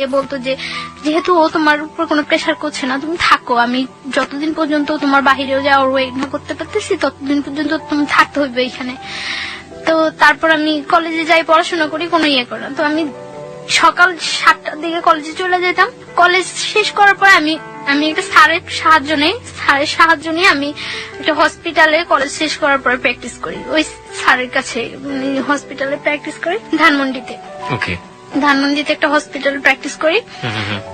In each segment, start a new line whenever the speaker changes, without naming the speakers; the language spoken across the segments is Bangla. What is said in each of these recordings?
এ বলতো যে যেহেতু ও তোমার উপর কোনো প্রেশার করছে না, তুমি থাকো, আমি যতদিন পর্যন্ত তোমার বাহিরেও যাওয়ার ওয়েট না করতে পারতেছি ততদিন পর্যন্ত তুমি থাকতে হইবে এখানে। তো তারপর আমি কলেজে যাই, পড়াশোনা করি, কোনো ইয়ে করি না। তো আমি সকাল 7টার দিকে কলেজে চলে যেতাম। কলেজ শেষ করার পর আমি একটা স্যারের সাহায্য নিয়ে আমি একটা হসপিটালে কলেজ শেষ করার পর প্র্যাকটিস করি। ওই স্যারের কাছে হসপিটালে প্র্যাকটিস করি ধানমন্ডিতে। ধানমন্ডিতে একটা হসপিটালে প্র্যাকটিস করি।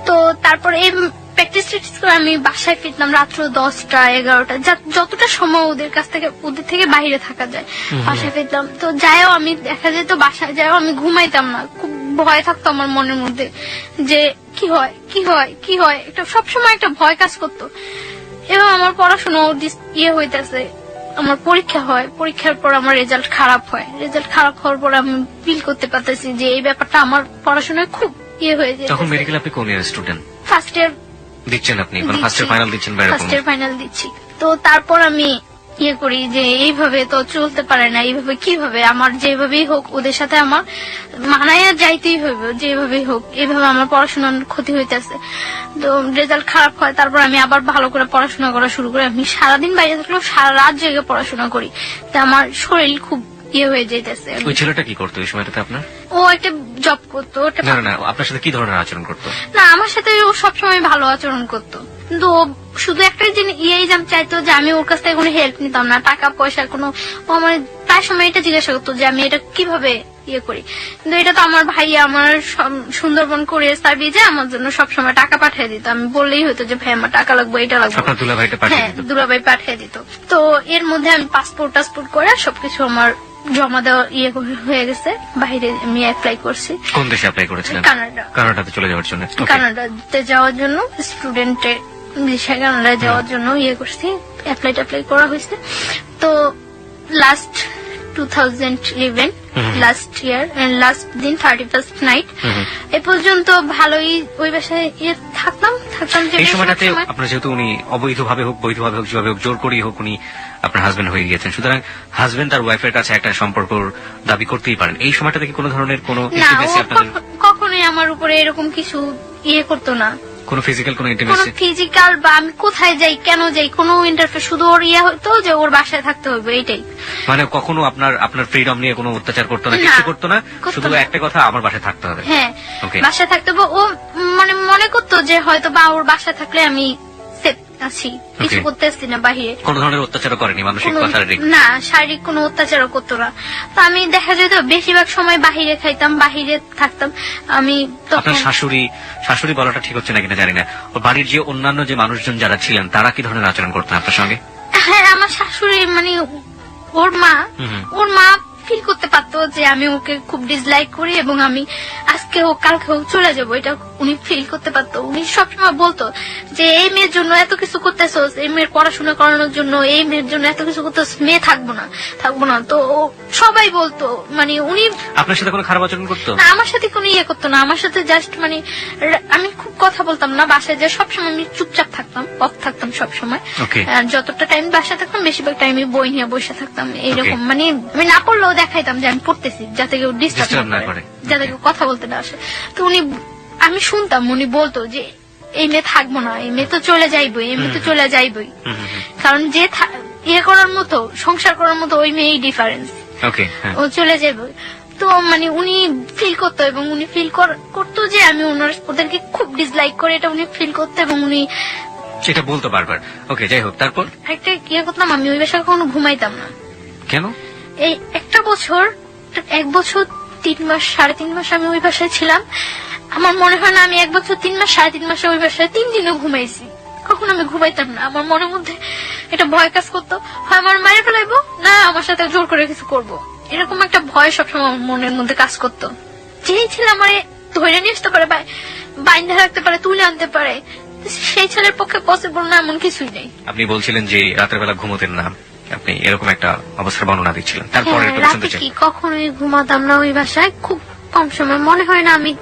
তো তারপর এই প্র্যাকটিস করে আমি বাসায় ফিরতাম রাত্র 10টা 11টা, যতটা সময় ওদের থেকে বাইরে থাকা যায় বাসায় ফিরতাম। তো যাইও আমি দেখা যেত বাসায় যাইও আমি ঘুমাইতাম না, খুব ভয় থাকতো আমার মনের মধ্যে যে কি হয় কি হয় কি হয়, একটা সবসময় একটা ভয় কাজ করতো। এবং আমার পড়াশোনা ইয়ে হইতেছে, আমার পরীক্ষা হয়, পরীক্ষার পর আমার রেজাল্ট খারাপ হয়। রেজাল্ট খারাপ হওয়ার পর আমি ফিল করতে পারতেছি যে এই ব্যাপারটা আমার পড়াশোনায় খুব ইয়ে হয়ে যায়।
তখন মেডিকেল আপনি কোন ইয়ার স্টুডেন্ট?
ফার্স্ট ইয়ার
দিচ্ছেন আপনি? ফার্স্ট ইয়ার ফাইনাল দিচ্ছেন?
ফার্স্ট ইয়ার ফাইনাল দিচ্ছি। তো তারপর আমি ইয়ে করি যে এইভাবে তো চলতে পারে না, এইভাবে কিভাবে আমার যেভাবেই হোক ওদের সাথে আমার মানায় যাইতেই হইবে, যেভাবেই হোক। এইভাবে আমার পড়াশোনার ক্ষতি হইতেছে। তো রেজাল্ট খারাপ হয়, তারপর আমি আবার ভালো করে পড়াশোনা করা শুরু করি। আমি সারাদিন বাইরে থাকলেও সারা রাত জেগে পড়াশোনা করি। তো আমার শরীর খুব ইয়ে হয়ে যাইতেছে।
ওই ছেলেটা কি করতো ওই সময়টাতে আপনার?
ও একটা জব করতো।
না, আপনার সাথে কি ধরনের আচরণ করতো?
না, আমার সাথে ও সবসময় ভালো আচরণ করতো, কিন্তু শুধু একটা জিনিস ইয়েই চাইতো যে আমি ওর কাছ থেকে কোনো হেল্প নিতাম না, টাকা পয়সা কোনো। ও আমার প্রায় সময় এটা জিজ্ঞাসা করতো যে আমি এটা কিভাবে ইয়ে করি। কিন্তু এটা তো আমার ভাই আমার সুন্দরবন কুরিয়ার সার্ভিসে আমার জন্য সবসময় টাকা পাঠিয়ে দিত। আমি বললেই হতো যে ভাই আমার টাকা লাগবে, এটা লাগবে। হ্যাঁ, দুলাভাই পাঠিয়ে দিত। তো এর মধ্যে আমি পাসপোর্ট করে সবকিছু আমার জমা দেওয়া ইয়ে হয়ে গেছে। বাইরে আমি অ্যাপ্লাই করছি।
কোন দেশে অ্যাপ্লাই করেছিলেন? কানাডাতে চলে যাওয়ার জন্য।
কানাডাতে যাওয়ার জন্য স্টুডেন্টের ভিসা, কানাডায় যাওয়ার জন্য ইয়ে করছি, অ্যাপ্লাই করা হয়েছে। তো লাস্ট 2011 লাস্ট ইয়ার লাস্ট দিন 31st নাইট এ পর্যন্ত ভালোই ওই বাসায় থাকতাম।
এই সময়টাতে আপনার যেহেতু উনি অবৈধভাবে হোক বৈধভাবে হোক যেভাবে হোক জোর করেই হোক উনি আপনার হাজবেন্ড হয়ে গিয়েছেন, সুতরাং হাজবেন্ড তার ওয়াইফের কাছে একটা সম্পর্ক দাবি করতেই পারেন। এই সময়টাতে কি কোনো ধরনের কোনো ইন্টিমেসি আপনাদের?
কখনোই আমার উপরে এরকম কিছু ইয়ে করতো না,
কোনো ফিজিক্যাল কোনো ইন্টিমেসি?
কোনো ফিজিক্যাল বা আমি কোথায় যাই কেন যাই কোনো ইন্টারফেয়ার, শুধু ওর ইয়ে হতো যে ওর বাসায় থাকতে হবে এইটাই।
মানে কখনো আপনার ফ্রিডম নিয়ে কোনো অত্যাচার করতো না, কিছু করতো না, শুধু একটা কথা আমার বাসায় থাকতে হবে।
হ্যাঁ, বাসায় থাকতে হবে। ও মানে মনে করতো যে হয়তো বা ওর বাসায় থাকলে আমি সেফ আছি, কিছু করতে আসছি না বাহিরে।
কোন ধরনের অত্যাচারও করেনি? মানসিক বা শারীরিক?
না, শারীরিক কোনো অত্যাচারও করতো না। তো আমি দেখা যেত বেশিরভাগ সময় বাহিরে খাইতাম, বাহিরে থাকতাম। আমি
আপনার শাশুড়ি বলাটা ঠিক হচ্ছে না কিনা জানি না, ওর বাড়ির যে অন্যান্য যে মানুষজন যারা ছিলেন তারা কি ধরনের আচরণ করতেন আপনার সঙ্গে?
হ্যাঁ, আমার শাশুড়ি মানে ওর মা ফিল করতে পারতো যে আমি ওকে খুব ডিসলাইক করি এবং আমি আজকে হোক কালকে হোক চলে যাবো, এটা উনি ফিল করতে পারতো। উনি সবসময় বলতো যে এই মেয়ের জন্য এত কিছু করতেছোস, এই মেয়ের পড়াশোনা করানোর জন্য, এই মেয়ের জন্য এত কিছু করতেছ, মেয়ে থাকবো না। তো সবাই বলতো, মানে উনি
আপনার সাথে কোনো খারাপ আচরণ করতো
না? আমার সাথে কোনো ইয়ে করতো না, আমার সাথে জাস্ট মানে আমি খুব কথা বলতাম না বাসায়, যে সবসময় আমি চুপচাপ থাকতাম, অফ থাকতাম সবসময়। যতটা টাইম বাসায় থাকতাম বেশিরভাগ টাইম বই নিয়ে বসে থাকতাম। এইরকম মানে আমি না পড়লেও দেখাইতাম যে আমি পড়তেছি, যাতে কেউ ডিস্টার্ব না করে, যাতে কেউ কথা বলতে না আসে। তো আমি শুনতাম উনি বলতো যে এই মেয়ে থাকবো না, এই মেয়ে তো চলে যাইবই, এই মেয়ে তো চলে যাইবই। কারণ যে ইয়ে করার মতো, সংসার করার মতো ওই মেয়েই ডিফারেন্স, ও চলে যাবে। তো মানে উনি ফিল করতো এবং উনি ফিল করতো যে আমি ওদেরকে খুব ডিসলাইক করে, এটা উনি ফিল করতো এবং উনি
সেটা বলতো বারবার। ওকে, যাই হোক, তারপর
একটা ইয়ে করতাম, আমি ওই বাসায় কখনো ঘুমাইতাম না।
কেন?
এই 1 বছর 3 মাস 3.5 মাস আমি ওই বাসায় ছিলাম। আমার মনে হয় না আমি 1 বছর 3 মাস 3.5 মাসে ওই বাসায় 3 দিনও ঘুমাইছি। কখন আমি ঘুমাইতাম না, আমার মনের মধ্যে এটা ভয় কাজ করতো, হয় আমার মায়ের ফেলাইবো না আমার সাথে জোর করে কিছু করবো, এরকম একটা ভয় সবসময় আমার মনের মধ্যে কাজ করতো। যেই ছেলে আমার ধরে নিয়ে আসতে পারে, বাইন্ধা রাখতে পারে, তুলে আনতে পারে, সেই ছেলের পক্ষে পসিবল না এমন কিছুই নেই।
আপনি বলছিলেন যে রাতের বেলা ঘুমোতেন না, আপনি এরকম একটা অবস্থার বর্ণনা দিচ্ছিলেন। তারপরে
কি কখনোই ঘুমাতাম না ওই বাসায়, খুব কম সময়, মনে হয় না আমি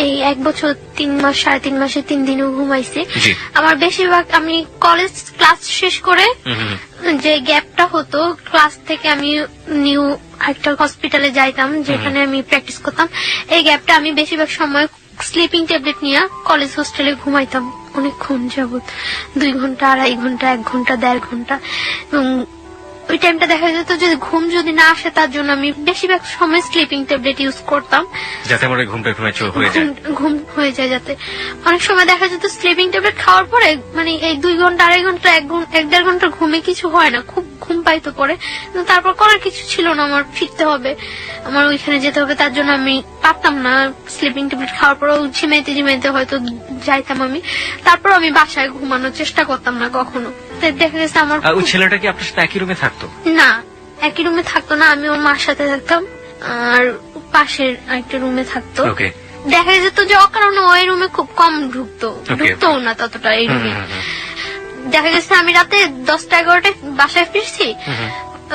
এই 1 বছর 3 মাস 3.5 মাসে 3 দিনও ঘুমাইছি। আমার বেশিরভাগ আমি কলেজ ক্লাস শেষ করে যে গ্যাপটা হতো, ক্লাস থেকে আমি নিউ একটা হসপিটালে যাইতাম যেখানে আমি প্র্যাকটিস করতাম, এই গ্যাপটা আমি বেশিরভাগ সময় স্লিপিং ট্যাবলেট নিয়ে কলেজ হোস্টেলে ঘুমাইতাম অনেকক্ষণ যাবত, 2 ঘন্টা, 2.5 ঘন্টা, 1 ঘন্টা, 1.5 ঘন্টা। এবং ওই টাইমটা দেখা যেত যদি ঘুম যদি না আসে তার জন্য আমি বেশিরভাগ সময় স্লিপিং ট্যাবলেট ইউজ করতাম,
যাতে আমার ঘুমটা হয়ে যায়।
ঘুম হয়ে যায় যাতে। অনেক সময় দেখা যেত স্লিপিং ট্যাবলেট খাওয়ার পরে মানে এই 2 ঘন্টা, 2.5 ঘন্টা, 1.5 ঘন্টা ঘুমে কিছু হয় না, খুব ঘুম পাইতো পরে। কিন্তু তারপর করার কিছু ছিল না, আমার ফিরতে হবে, আমার ওইখানে যেতে হবে, তার জন্য আমি পারতাম না। স্লিপিং ট্যাবলেট খাওয়ার পরেও ঝিমাইতে ঝিমাইতে হয়তো যাইতাম আমি, তারপর আমি বাসায় ঘুমানোর চেষ্টা করতাম না কখনো। দেখা গেছে আমার
ওই ছেলেটা কি আপনার সাথে একই রুমে থাকতো?
না, একই রুমে থাকতো না, আমি ওর মার সাথে থাকতাম আর পাশের একটা রুমে থাকতো। দেখা যেত যে অকারণে ওই রুমে খুব কম ঢুকতো না ততটা এই রুমে। দেখা গেছে আমি রাতে 10টা-11টায় বাসায় ফিরছি,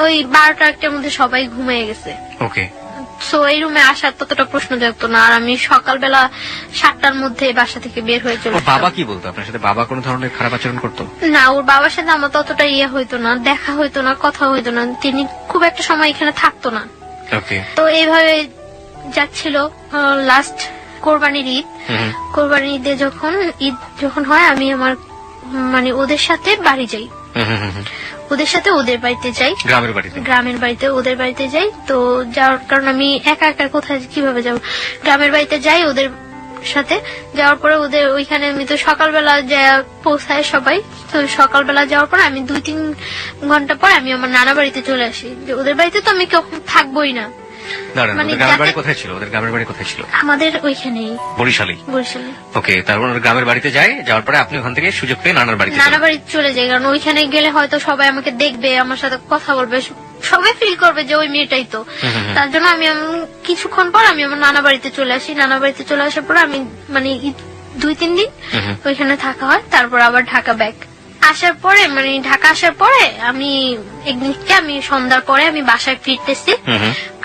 ওই 12টা-1টার মধ্যে সবাই ঘুমিয়ে গেছে। সো এই রুমে আসার ততটা প্রশ্ন জাগতো না। আর আমি সকালবেলা 7টার মধ্যে বাসা থেকে বের হয়ে চলে।
বাবা কি বলতো আপনার সাথে? বাবা কোনো ধরনের খারাপ আচরণ করতো
না? ওর বাবার সাথে আমার ততটা হইতো না, দেখা হইতো না, কথা হইতো না, তিনি খুব একটা সময় এখানে থাকতো না। তো এইভাবে যাচ্ছিল। লাস্ট কোরবানির ঈদ, কোরবানির ঈদে ঈদ যখন হয় আমি আমার মানে ওদের সাথে বাড়ি যাই, ওদের সাথে ওদের বাড়িতে যাই, গ্রামের বাড়িতে ওদের বাড়িতে যাই। তো যাওয়ার কারণ আমি একা একা কোথায় কিভাবে যাব, গ্রামের বাড়িতে যাই ওদের সাথে। যাওয়ার পরে ওদের ওইখানে আমি তো সকালবেলা যা পৌঁছায় সবাই, তো সকালবেলা যাওয়ার পরে আমি 2-3 ঘন্টা পর আমি আমার নানা বাড়িতে চলে আসি। ওদের বাড়িতে তো আমি কখন থাকবোই না। আমাদের ওইখানেই বরিশালে।
তারপর গ্রামের বাড়িতে যায়, যাওয়ার পরে আপনি ওখান থেকে সুযোগ পেয়ে নানা বাড়িতে
চলে যাই, কারণ ওইখানে গেলে হয়তো সবাই আমাকে দেখবে, আমার সাথে কথা বলবে, সবাই ফিল করবে যে ওই মেয়েটাই তো। তার জন্য আমি কিছুক্ষণ পর আমি আমার নানা বাড়িতে চলে আসি। নানা বাড়িতে চলে আসার পর আমি মানে 2-3 দিন ওইখানে থাকা হয়, তারপর আবার ঢাকা ব্যাক। আসার পরে মানে ঢাকা আসার পরে আমি একদিনকে আমি সন্ধ্যার পরে আমি বাসায় ফিরতেছি,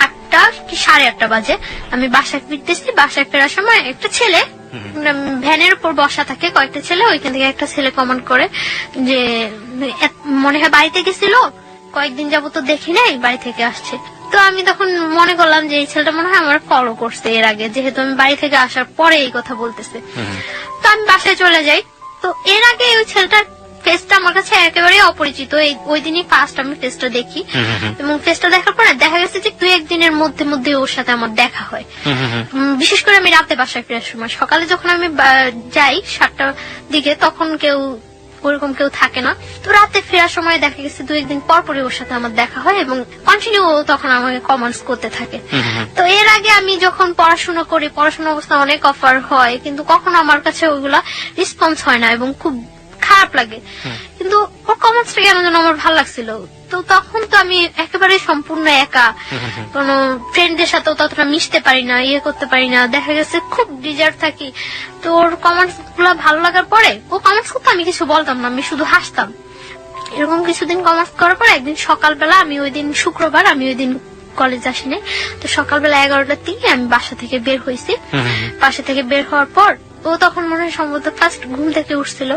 8টা কি 8:30 বাজে আমি বাসায় ফিরতেছি। বাসায় ফেরার সময় একটা ছেলে ভ্যানের উপর বসা থাকে, কয়েকটা ছেলে, ওইখান থেকে একটা ছেলে কমেন্ট করে যে মনে হয় বাড়িতে গেছিল, কয়েকদিন যাবত তো দেখি নাই, বাড়ি থেকে আসছে। তো আমি তখন মনে করলাম যে এই ছেলেটা মনে হয় আমার ফলো করছে এর আগে, যেহেতু আমি বাড়ি থেকে আসার পরে এই কথা বলতেছে। তো আমি বাসায় চলে যাই। তো এর আগে ওই ছেলেটার ফেসটা আমার কাছে একেবারেই অপরিচিত, ওই দিনই ফার্স্ট আমি ফেসটা দেখি। এবং ফেসটা দেখার পরে দেখা গেছে যে 2-1 দিনের মধ্যে ওর সাথে আমার দেখা হয়। বিশেষ করে আমি রাতে বাসায় ফেরার সময়, সকালে যখন আমি যাই 7টার দিকে তখন ওরকম কেউ থাকে না। তো রাতে ফেরার সময় দেখা গেছে 2-1 দিন পর পরে ওর সাথে আমার দেখা হয় এবং কন্টিনিউ তখন আমাকে কমেন্টস করতে থাকে। তো এর আগে আমি যখন পড়াশোনা করি, পড়াশোনা অবস্থা অনেক অফার হয়, কিন্তু কখনো আমার কাছে ওইগুলা রেসপন্স হয় না এবং খুব খারাপ লাগে। কিন্তু ওর কমেন্টসটা কেন যেন আমার ভালো লাগছিল। তো তখন তো আমি একেবারে সম্পূর্ণ একা, কোন ফ্রেন্ডদের সাথেও ততটা মিশতে পারি না, করতে পারি না, দেখা গেছে খুব ডিজার্ভ থাকি। তো ওর কমেন্টস গুলা ভালো লাগার পরে ও কমেন্টস করতে আমি কিছু বলতাম না, আমি শুধু হাসতাম। এরকম কিছুদিন কমেন্টস করার পর একদিন সকালবেলা আমি ওই দিন শুক্রবার, আমি ওই দিন কলেজ আসিনি, তো সকালবেলা 11টার দিকে আমি বাসা থেকে বের হয়েছি। বাসা থেকে বের হওয়ার পর ও তখন মনে হয় সম্ভবত ফার্স্ট ঘুম থেকে উঠছিল,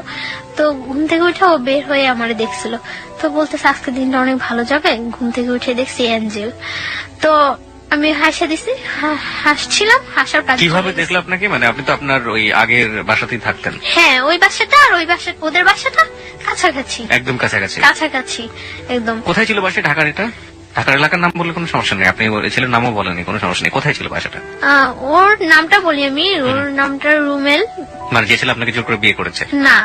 তো ঘুম থেকে উঠে ও বের হয়ে আমারে দেখছিল। তো বলতেছে আজকে দিনটা অনেক ভালো যাবে, ঘুম থেকে উঠে দেখছি অ্যাঞ্জেল। তো আমি হাসা দিছি, হাসছিলাম, হাসার কাজ।
কিভাবে দেখলো আপনাকে? মানে আপনি তো আপনার ওই আগের বাসাতেই থাকতেন।
হ্যাঁ, ওই বাসাটা আর ওই বাসা, ওদের বাসাটা কাছাকাছি, একদম কাছাকাছি একদম।
কোথায় ছিল বাসা? ঢাকার? এটা ঢাকার এলাকার নাম বললে কোনো সমস্যা নেই, আপনি ছেলের নামও বলেনি, কোনো সমস্যা নেই। কোথায় ছিল বাসাটা?
ওর নামটা বলি আমি, ওর নামটা রুমেল।
মানে যে ছেলে আপনাকে জোর করে বিয়ে করেছে?
না,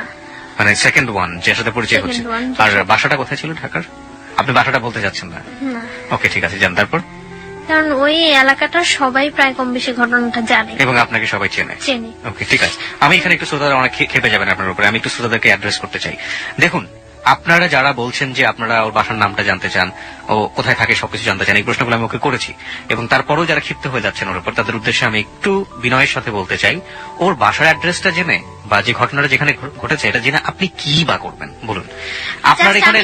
মানে সেকেন্ড ওয়ান, যার সাথে পরিচয় হচ্ছে। আর বাসাটা কোথায় ছিল ঢাকার? আপনি বাসাটা বলতে যাচ্ছেন না? ওকে, ঠিক আছে, যান। তারপর?
কারণ ওই এলাকাটার সবাই প্রায় কম বেশি ঘটনাটা জানে
এবং আপনাকে সবাই চেনে। ওকে, ঠিক আছে। আমি এখানে একটু শ্রোতারা অনেক খেপে যাবেন আপনার উপরে, আমি একটু শ্রোতাদেরকে অ্যাড্রেস করতে চাই। দেখুন, আপনারা যারা বলছেন যে আপনারা ওর বাসার নামটা জানতে চান, ও কোথায় থাকে সবকিছু জানতে চান, এই প্রশ্নগুলো আমি ওকে করেছি। এবং তারপরেও যারা ক্ষিপ্ত হয়ে যাচ্ছেন ওর উপর, তাদের উদ্দেশ্যে আমি একটু বিনয়ের সাথে বলতে চাই, ওর বাসার অ্যাড্রেসটা জেনে বা যে ঘটনাটা যেখানে ঘটেছে এটা জেনে আপনি কি বা করবেন বলুন। আপনার এখানে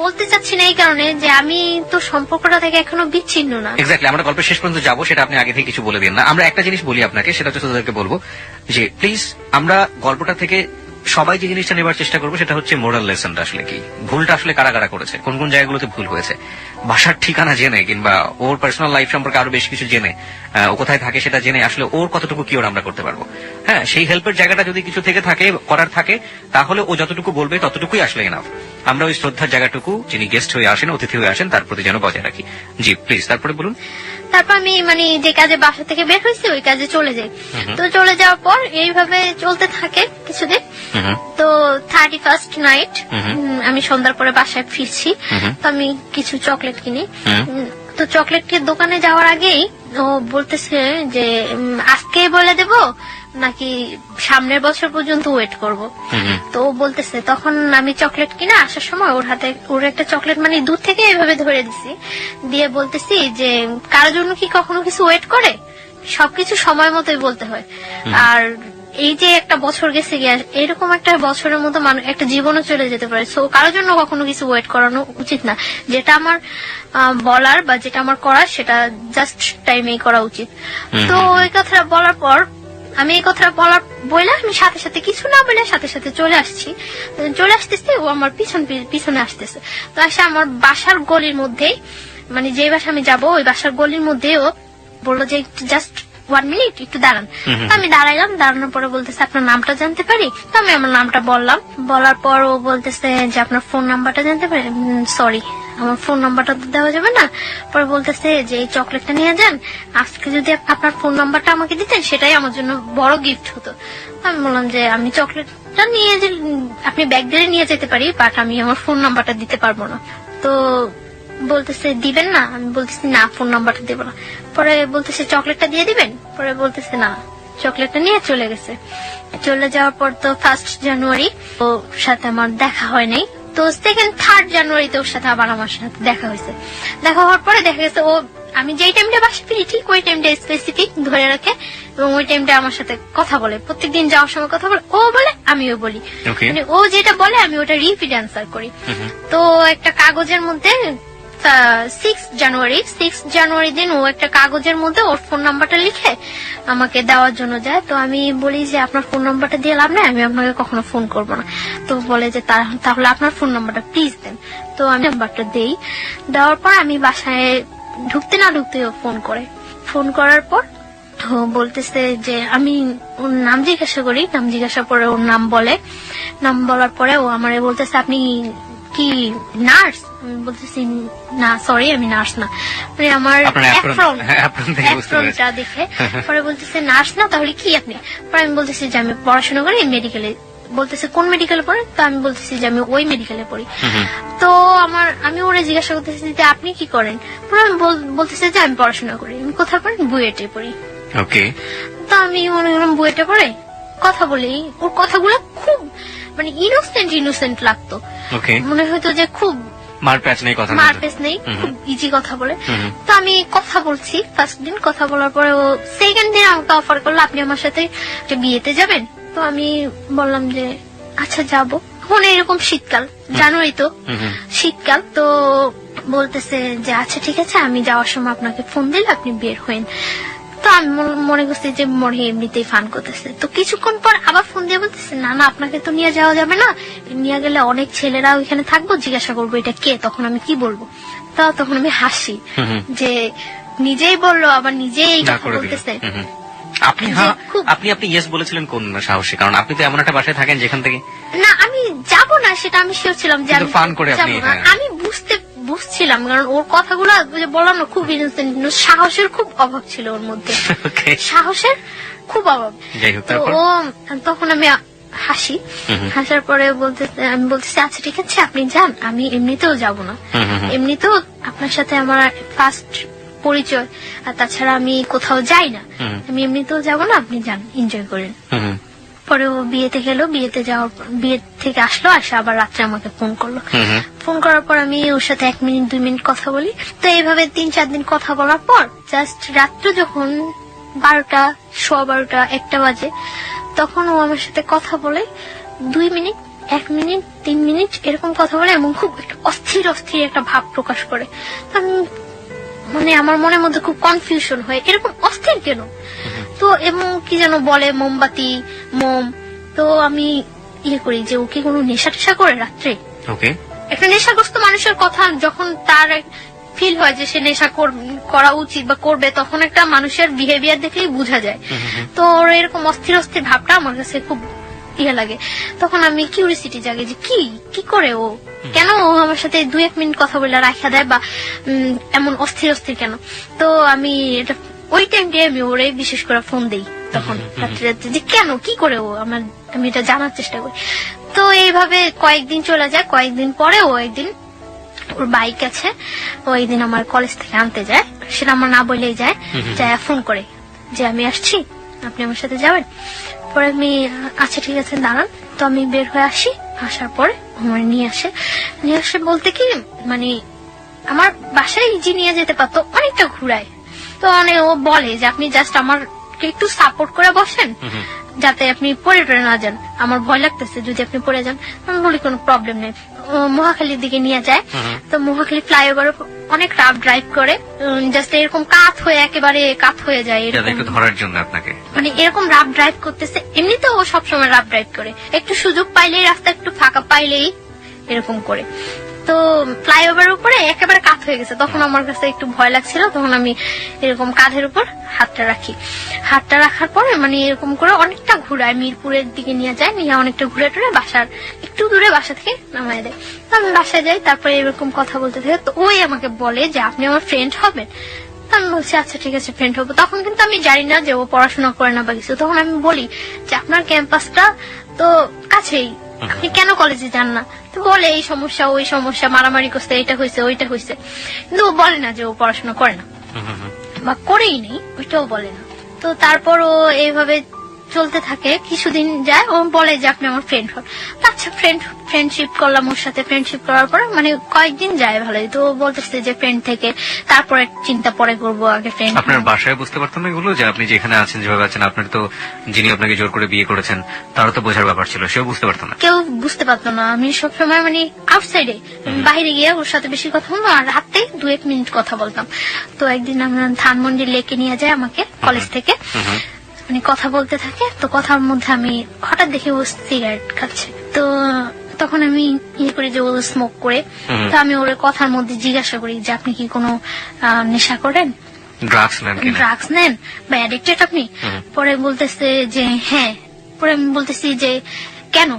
বলতে চাচ্ছি না এই কারণে যে আমি তো সম্পর্কটা থেকে এখনো বিচ্ছিন্ন না।
এক্স্যাক্টলি, আমরা গল্পের শেষ পর্যন্ত যাবো, সেটা আপনি আগে থেকে কিছু বলে দিন না। আমরা একটা জিনিস বলি আপনাকে, সেটা হচ্ছে তাদেরকে বলবো যে প্লিজ আমরা গল্পটা থেকে সবাই যে জিনিসটা নেবার চেষ্টা করবো সেটা হচ্ছে মোরাল লেসনটা আসলে কি, ভুলটা আসলে কারা কারা করেছে, কোন কোন জায়গাগুলোতে ভুল হয়েছে। বাসার ঠিকানা জেনে কিংবা ওর পার্সোনাল লাইফ সম্পর্কে আরো বেশ কিছু জেনে ও কোথায় থাকে সেটা জেনে আসলে ওর কতটুকু কি ওর আমরা করতে পারবো। হ্যাঁ, সেই হেল্পের জায়গাটা যদি কিছু থেকে থাকে করার থাকে তাহলে ও যতটুকু বলবে ততটুকুই আসলে এনাফ। আমরা ওই শ্রদ্ধার জায়গাটুকু যিনি গেস্ট হয়ে আসেন, অতিথি হয়ে আসেন, তার প্রতি যেন বজায় রাখি। জি প্লিজ, তারপরে বলুন।
তারপর আমি মানে যে কাজে বাসা থেকে বের হয়েছি ওই কাজে চলে যাই। তো চলে যাওয়ার পর এইভাবে চলতে থাকে কিছুদিন। তো 31st নাইট আমি সন্ধ্যার পরে বাসায় ফিরছি। তো আমি কিছু চকলেট কিনি। তো চকলেটের দোকানে যাওয়ার আগেই ও বলতেছে যে আজকে বলে দেব নাকি সামনের বছর পর্যন্ত ওয়েট করব। তো ও বলতেছে, তখন আমি চকলেট কিনে আসার সময় ওর হাতে ওর একটা চকলেট মানে দূর থেকে এভাবে ধরে দিছি, দিয়ে বলতেছি যে কারোর জন্য কি কখনো কিছু ওয়েট করে, সবকিছু সময় মতোই বলতে হয়। আর এই যে একটা বছর গেছে গিয়ে এরকম একটা বছরের মতো একটা জীবনও চলে যেতে পারে। সো কারোর জন্য কখনো কিছু ওয়েট করানো উচিত না। যেটা আমার বলার বা যেটা আমার করার সেটা জাস্ট টাইমেই করা উচিত। তো ওই কথাটা বলার পর আমি এই কথাটা বলে আমি সাথে সাথে কিছু না বলে সাথে সাথে চলে আসতেছি। ও আমার পিছনে আসতেছে। তো আসে আমার বাসার গলির মধ্যেই, মানে যে বাসা আমি যাবো ওই বাসার গলির মধ্যে ও বললো যে জাস্ট 1 মিনিট একটু দাঁড়ান। আমি দাঁড়াইলাম, দাঁড়ানোর পরে বলতেছে আপনার নামটা জানতে পারি? তো আমি আমার নামটা বললাম। বলার পর ও বলতেছে যে আপনার ফোন নাম্বারটা জানতে পারি? সরি, আমার ফোন নাম্বারটা তো দেওয়া যাবে না। পরে বলতেছে যে এই চকলেটটা নিয়ে যান, আজকে যদি আপনার ফোন নাম্বারটা আমাকে দিতেন সেটাই আমার জন্য বড় গিফট হতো। আমি বললাম যে আমি চকলেটটা নিয়ে আপনি ব্যাগ দিয়ে নিয়ে যেতে পারি, বাট আমি আমার ফোন নাম্বারটা দিতে পারবো না। তো বলতেছে দিবেন না? আমি বলতেছি না, ফোন নাম্বারটা দেবো না। পরে বলতেছে চকলেটটা দিয়ে দিবেন? পরে বলতেছে না, চকলেটটা নিয়ে চলে গেছে। চলে যাওয়ার পর তো 1st জানুয়ারি ওর সাথে আমার দেখা হয় নাই। তো 2nd 3rd জানুয়ারিতে ওর সাথে আবার আমার সাথে দেখা হয়েছে। দেখা হওয়ার পরে দেখা গেছে ও আমি যেই টাইমটা বাসা ফিরি ঠিক ওই টাইমটা স্পেসিফিক ধরে রাখে এবং ওই টাইমটা আমার সাথে কথা বলে। প্রত্যেকদিন যাওয়ার সময় কথা বলে, ও বলে আমিও বলি। মানে ও যেটা বলে আমি ওটা রিপিট অ্যান্সার করি। তো একটা কাগজের মধ্যে 6 জানুয়ারি দিন ও একটা কাগজের মধ্যে ওর ফোন নাম্বারটা লিখে আমাকে দেওয়ার জন্য যায়। তো আমি বলি যে আপনার ফোন নাম্বারটা দিয়ে লাভ নেই, আমি আপনাকে কখনো ফোন করবো না। তো বলে যে তাহলে আপনার ফোন নাম্বারটা প্লিজ দেন। তো আমি নাম্বারটা দেই। দেওয়ার পর আমি বাসায় ঢুকতে না ঢুকতে ও ফোন করার পর তো বলতেছে যে আমি ওর নাম জিজ্ঞাসা করি। নাম জিজ্ঞাসা করে ওর নাম বলার পরে ও আমারে বলতেছে আপনি কি নার্স? আমি বলতেছি না, সরি আমি নার্স না। মানে আমার অ্যাপ্রনটা দেখে পরে বলতেছে নার্স না, তাহলে কি আপনি? পরে আমি বলতেছি যে আমি পড়াশোনা করি মেডিকেলে। বলতেছে কোন মেডিকেলে পড়েন? তো আমি বলতেছি যে আমি ওই মেডিকেলে পড়ি। তো আমি ওরা জিজ্ঞাসা করতেছি যে আপনি কি করেন? পরে আমি বলতেছি যে আমি পড়াশোনা করি। আমি কোথায় পড়েন? বুয়েটে পড়ি। ওকে। তো আমি মনে করলাম বুয়েটে পড়ে কথা বলি। ওর কথাগুলো খুব মানে ইনোসেন্ট লাগতো। মনে হয়তো যে খুব মারপ্যাচ নেই, খুব ইজি কথা বলে। তো আমি কথা বলছি। 1st দিন কথা বলার পরে ও 2nd দিন আমাকে অফার করলো আপনি আমার সাথে বিয়েতে যাবেন। তো আমি বললাম যে আচ্ছা যাবো। এখন এরকম শীতকাল, জানুয়ারি তো শীতকাল। তো বলতেছে যে আচ্ছা ঠিক আছে, আমি যাওয়ার সময় আপনাকে ফোন দিলে আপনি বের হইন। তো আমি মনে করছি যে মনে এমনিতেই ফান করতেছে। তো কিছুক্ষণ পর আবার ফোন দিয়ে বলতেছে না আপনাকে তো নিয়ে যাওয়া যাবে না, নিয়ে গেলে অনেক ছেলেরা ওইখানে থাকবো, জিজ্ঞাসা করবো এটা কে। তখন আমি কি বলবো? তখন আমি হাসি যে নিজেই বললো আবার নিজেই এই কথা বলতেছে।
আপনি ইয়েস বলেছিলেন কোন সাহসে? কারণ আপনি তো এমন একটা বাসায় থাকেন যেখান থেকে
না আমি যাবো না সেটা আমি শিওর ছিলাম যে আমি ফান করে আমি বুঝছিলাম। কারণ ওর কথাগুলো বললাম না খুব ইনোসেন্ট, সাহসের খুব অভাব ছিল ওর মধ্যে, সাহসের খুব অভাব। তো ও তখন আমি হাসার পরে আমি বলতেছি আচ্ছা ঠিক আছে আপনি যান, আমি এমনিতেও যাব না, এমনিতেও আপনার সাথে আমার 1st পরিচয়, আর তাছাড়া আমি কোথাও যাই না, আমি এমনিতেও যাব না, আপনি যান এনজয় করেন। পরে ও বিয়েতে গেল, বিয়ে থেকে আসলো, আসে আবার রাত্রে আমাকে ফোন করলো। ফোন করার পর আমি ওর সাথে 1 মিনিট 2 মিনিট কথা বলি। তো এইভাবে 3-4 দিন কথা বলার পর জাস্ট রাত্রে যখন 12টা, 12:15, 1টা বাজে, তখন ও আমার সাথে কথা বলে 2 মিনিট, 1 মিনিট, 3 মিনিট এরকম কথা বলে এবং খুব অস্থির একটা ভাব প্রকাশ করে। মানে আমার মনের মধ্যে খুব কনফিউশন হয়, এরকম অস্থির কেন? তো এবং কি যেন বলে মোমবাতি, মোম। তো আমি করি যে ও কি কোনো নেশা টেশা করে রাত্রে? একটা নেশাগ্রস্ত মানুষের কথা যখন তার ফিল হয় যে সে নেশা করা উচিত বা করবে, তখন একটা মানুষের বিহেভিয়ার দেখলেই বোঝা যায়। তো ওর এরকম অস্থির অস্থির ভাবটা আমার কাছে খুব ইয়ে লাগে। তখন আমি কিউরিসিটি জাগে যে কি করে ও, কেন ও আমার সাথে 2-1 মিনিট কথা বলে রাখা দেয় বা এমন অস্থির অস্থির কেন। তো আমি এটা ওই টাইমটাই আমি ওরে বিশেষ করে ফোন দেই তখন রাত্রে রাত্রে যে কেন কি করে ও আমি এটা জানার চেষ্টা করি। তো এইভাবে কয়েকদিন চলে যায়। কয়েকদিন পরে ও একদিন, ওর বাইক আছে, ও একদিন আমার কলেজ থেকে আনতে যায়, সেটা আমার না বলেই যায়, ফোন করে যে আমি আসছি, আপনি আমার সাথে যাবেন। পরে আমি আচ্ছা ঠিক আছে দাঁড়ান। তো আমি বের হয়ে আসি, আসার পরে আমার নিয়ে আসে বলতে কি মানে আমার বাসায় ইজি নিয়ে যেতে পারতো, অনেকটা ঘুরায়। তো ও বলে যে আপনি জাস্ট আমার একটু সাপোর্ট করে বসেন যাতে আপনি পড়ে না যান, আমার ভয় লাগতেছে যদি আপনি পড়ে যান। আমি বলি কোনো প্রবলেম নেই। মহাখালীর দিকে নিয়ে যায়। তো মহাখালী ফ্লাইওভার অনেক রাফ ড্রাইভ করে, জাস্ট এরকম একেবারে কাত হয়ে যায়
একটু ধরার জন্য আপনাকে,
মানে এরকম রাফ ড্রাইভ করতেছে। এমনিতে ও সবসময় রাফ ড্রাইভ করে, একটু সুযোগ পাইলেই, রাস্তা একটু ফাঁকা পাইলেই এরকম করে। তো ফ্লাইওভার উপরে একেবারে কাত হয়ে গেছে। তখন আমার কাছে একটু ভয় লাগছিল, তখন আমি এরকম কাঁধের উপর হাতটা রাখি। হাতটা রাখার পরে মানে এরকম করে অনেকটা ঘুরায়, মিরপুরের দিকে নিয়ে যায়, নিয়ে অনেকটা ঘুরে টুরে বাসার একটু দূরে বাসা থেকে নামায় দেয়। তো আমি বাসায় যাই, তারপরে এরকম কথা বলতে থাকে। তো ওই আমাকে বলে যে আপনি আমার ফ্রেন্ড হবেন। আমি বলছি আচ্ছা ঠিক আছে ফ্রেন্ড হবো। তখন কিন্তু আমি জানি না যে ও পড়াশোনা করে না বা কিছু। তখন আমি বলি যে আপনার ক্যাম্পাসটা তো কাছেই, আপনি কেন কলেজে যান না? তো বলে এই সমস্যা ওই সমস্যা, মারামারি করছে, এটা হয়েছে ওইটা হয়েছে, কিন্তু ও বলে না যে ও পড়াশোনা করে না বা করেই নেই, ওইটাও বলে না। তো তারপর ও এইভাবে চলতে থাকে, কিছুদিন যায়, ও বলে যে আপনি আমার ফ্রেন্ড হন। আচ্ছা ফ্রেন্ডশিপ করলাম ওর সাথে। ফ্রেন্ডশিপ করার পরে মানে কয়েকদিন যায় ভালোই। তো বলতেছে যে ফ্রেন্ড থেকে তারপরে চিন্তা পরে করবো, আগে ফ্রেন্ড।
আপনার বাসায় বুঝতে পারতাম না এগুলো, যে আপনি যেখানে আছেন যেভাবে আছেন, আপনার তো যিনি আপনাকে জোর করে বিয়ে করেছেন তারও তো বোঝার ব্যাপার ছিল, সেও বুঝতে পারতো না?
কেউ বুঝতে পারতো না। আমি সবসময় মানে আউটসাইডে বাইরে গিয়ে ওর সাথে বেশি কথা বলতাম, আর রাতে 2-1 মিনিট কথা বলতাম। তো একদিন আমরা ধানমন্ডি লেকে নিয়ে যায় আমাকে কলেজ থেকে, মানে কথা বলতে থাকে। তো কথার মধ্যে আমি হঠাৎ দেখি ও সিগারেট খাচ্ছে। তো তখন আমি ইয়ে করি যে ও স্মোক করে। তো আমি ওর কথার মধ্যে জিজ্ঞাসা করি যে আপনি কি কোনো নেশা করেন, ড্রাগস নেন বা অ্যাডিক্টেড আপনি? পরে বলতেছে যে হ্যাঁ। পরে আমি বলতেছি যে কেন?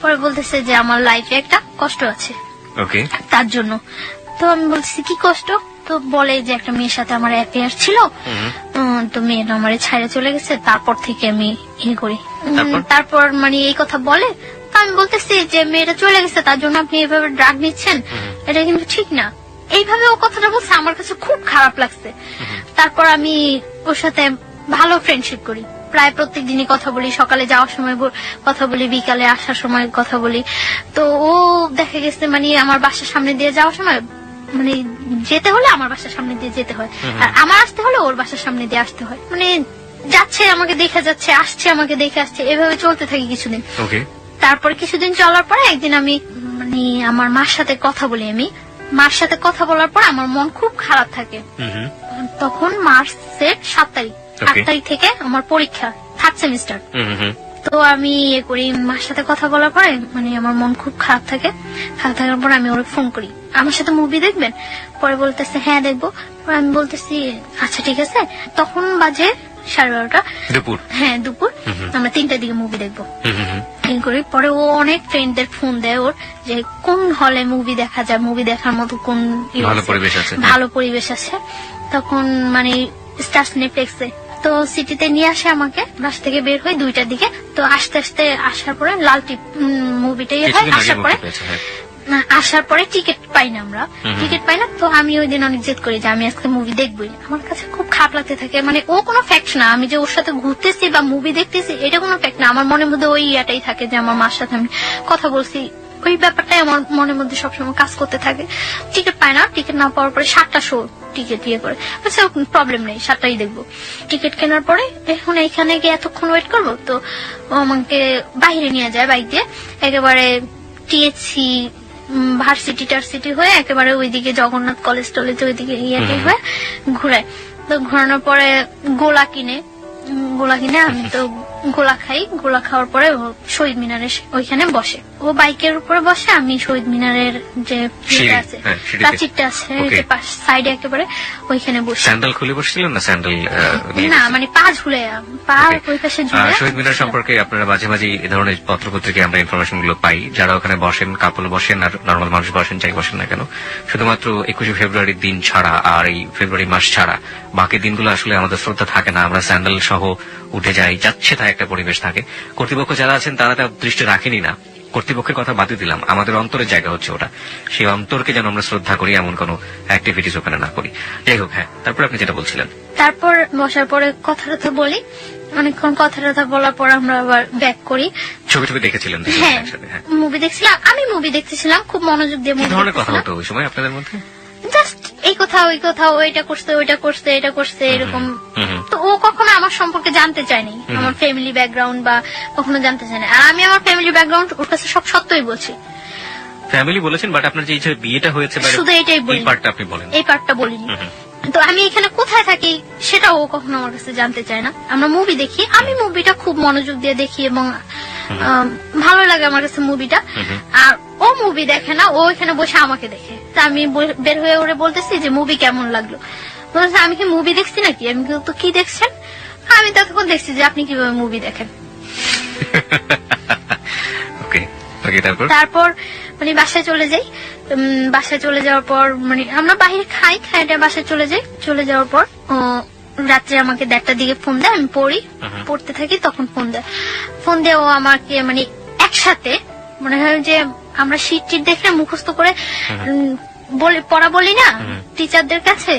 পরে বলতেছে যে আমার লাইফে একটা কষ্ট আছে তার জন্য। তো আমি বলতেছি কি কষ্ট? তো বলে যে একটা মেয়ের সাথে আমার অ্যাফেয়ার ছিল, তো মেয়েটা আমার ছাইড়ে চলে গেছে, তারপর থেকে আমি ইয়ে করি। তারপর মানে এই কথা বলে। আমি বলতেছি যে মেয়েটা চলে গেছে তার জন্য আপনি এইভাবে ড্রাগ নিচ্ছেন, এটা কিন্তু ঠিক না। এইভাবে ও কথাটা বলছে, আমার কাছে খুব খারাপ লাগছে। তারপর আমি ওর সাথে ভালো ফ্রেন্ডশিপ করি, প্রায় প্রত্যেক দিনই কথা বলি, সকালে যাওয়ার সময় কথা বলি, বিকালে আসার সময় কথা বলি। তো ও দেখা গেছে মানে আমার বাসার সামনে দিয়ে যাওয়ার সময়, মানে যেতে হলে আমার বাসার সামনে দিয়ে যেতে হয়, আর আমার আসতে হলে ওর বাসার সামনে দিয়ে আসতে হয়। মানে যাচ্ছে আমাকে দেখে যাচ্ছে, আসছে আমাকে দেখে আসছে, এভাবে চলতে থাকি কিছুদিন। তারপরে কিছুদিন চলার পরে একদিন আমি মানে আমার মার সাথে কথা বলি। আমি মার সাথে কথা বলার পর আমার মন খুব খারাপ থাকে। তখন মার্চের 7 তারিখ, 8 তারিখ থেকে আমার পরীক্ষা, 3rd সেমিস্টার। তো আমি ইয়ে করি, মার সাথে কথা বলার পরে মানে আমার মন খুব খারাপ থাকে। খারাপ থাকার পর আমি ওরে ফোন করি, আমার সাথে মুভি দেখবেন? পরে বলতেছে হ্যাঁ দেখবো। আমি বলতেছি আচ্ছা ঠিক আছে। তখন বাজে 12:30 দুপুর। হ্যাঁ দুপুর। আমরা 3টার দিকে মুভি দেখবো করি। পরে ও অনেক ফ্রেন্ডদের ফোন দেয় ওর, যে কোন হলে মুভি দেখা যায়, মুভি দেখার মতো কোন ভালো পরিবেশ আছে। তখন মানে স্টার সিনেপ্লেক্সে। তো সিটিতে নিয়ে আসে আমাকে, বাস থেকে বের হয়ে 2টার দিকে। তো আস্তে আস্তে আসার পরে লাল টিপ মুভিটাই হয়। আসার পরে টিকিট পাই না, আমরা টিকিট পাই না। তো আমি ওই দিন অনেক জেদ করি যে আমি আজকে মুভি দেখবই। আমার কাছে খুব খারাপ লাগতে থাকে, মানে ও কোনো ফ্যাক্ট না, আমি যে ওর সাথে ঘুরতেছি বা মুভি দেখতেছি এটা কোনো ফ্যাক্ট না। আমার মনের মধ্যে ওই ইয়াটাই থাকে যে আমার মার সাথে আমি কথা বলছি, ওই ব্যাপারটাই আমার মনের মধ্যে সবসময় কাজ করতে থাকে। টিকিট পাই না, টিকিট না পাওয়ার পরে 7টা শো টিকিট ইয়ে করে, আচ্ছা প্রবলেম নেই 7টাই দেখবো। টিকিট কেনার পরে এখন এইখানে গিয়ে এতক্ষণ ওয়েট করবো। তো ও আমাকে বাইরে নিয়ে যায় বাইক দিয়ে, একেবারে টিএসসি ভার্সিটি টার্সিটি হয়ে একেবারে ওইদিকে জগন্নাথ কলেজ টলেজ ওইদিকে ইয়ে হয়ে ঘুরায়। তো ঘোরানোর পরে গোলা কিনে আমি তো গোলা খাই, গোলা খাওয়ার পরে ও শহীদ মিনারের ওইখানে বসে, ও বাইকের উপরে বসে, আমি শহীদ মিনারের যে ইয়েটা আছে, প্রাচীরটা আছে সাইডে একেবারে ওইখানে বসে।
স্যান্ডেল খুলে বসছিলেন না? স্যান্ডেল
না, মানে পা ঝুলে, পা ওই পাশে ঝুলে।
শহীদ মিনার সম্পর্কে আপনারা মাঝে মাঝে এই ধরনের পত্রপত্রিকায় আমরা ইনফরমেশন গুলো পাই, যারা ওখানে বসেন, কাপল বসেন আর নর্মাল মানুষ বসেন, যাই বসেন না কেন, শুধুমাত্র 21শে ফেব্রুয়ারির দিন ছাড়া আর এই ফেব্রুয়ারি মাস ছাড়া বাকি দিনগুলো আসলে আমাদের শ্রদ্ধা থাকে না, আমরা স্যান্ডেল সহ উঠে যাই, যাচ্ছে তাই একটা পরিবেশ থাকে। কর্তৃপক্ষ যারা আছেন তারা তা দৃষ্টি রাখেনি না, কর্তৃপক্ষের কথা বাদই দিলাম, আমাদের অন্তরের জায়গা হচ্ছে ওটা, সেই অন্তরকে যেন আমরা শ্রদ্ধা করি, এমন কোন অ্যাক্টিভিটিস ওখানে না করি। যাই হোক, হ্যাঁ, তারপর আপনি যেটা বলছিলেন।
তারপর বসার পরে কথা টথা বলি, অনেকক্ষণ কথা টথা বলার পর আমরা আবার ব্যাক করি।
ছবি টবি দেখেছিলেন?
হ্যাঁ, মুভি দেখছিলাম, আমি মুভি দেখতেছিলাম খুব মনোযোগ দিয়ে।
কি ধরনের কথা হতো ওই সময় আপনাদের মধ্যে?
জাস্ট এই কথা ওই কথা, ওইটা করছে ওইটা করছে এটা করছে এরকম। তো ও কখনো আমার সম্পর্কে জানতে চায়নি, আমার ফ্যামিলি ব্যাকগ্রাউন্ড বা কখনো জানতে চায় না, আর আমি আমার ফ্যামিলি ব্যাকগ্রাউন্ড ওর কাছে সব সত্যই বলছি।
ফ্যামিলি বলেছেন, বাট আপনার যে বিয়েটা হয়েছে
শুধু এটাই বলি,
এই পার্টটা আপনি বলেন।
এই পার্টটা বলিনি। তো আমি এখানে কোথায় থাকি সেটা ও কখনো আমার কাছে জানতে চায় না। আমরা মুভি দেখি, আমি মুভিটা খুব মনোযোগ দিয়ে দেখি এবং ভালো লাগে আমার কাছে মুভিটা। আর ও মুভি দেখে না, ও এখানে বসে আমাকে দেখে। তা আমি বের হয়ে ওরে বলতেছি যে মুভি কেমন লাগলো, বলছে আমি কি মুভি দেখছি নাকি? আমি তো কি দেখছেন? আমি তখন দেখছি যে আপনি কিভাবে মুভি দেখেন। তারপর মানে বাসায় চলে যাই, বাসায় চলে যাওয়ার পর মানে আমরা বাইরে খাইটা বাসায় চলে যাই। চলে যাওয়ার পর রাত্রে আমাকে 1:30টার দিকে ফোন দেয়, আমি পড়তে থাকি, তখন ফোন দিয়ে ও আমাকে মানে একসাথে মনে হয় যে আমরা শীট দেখে মুখস্থ করে পড়া বলি না টিচারদের কাছে,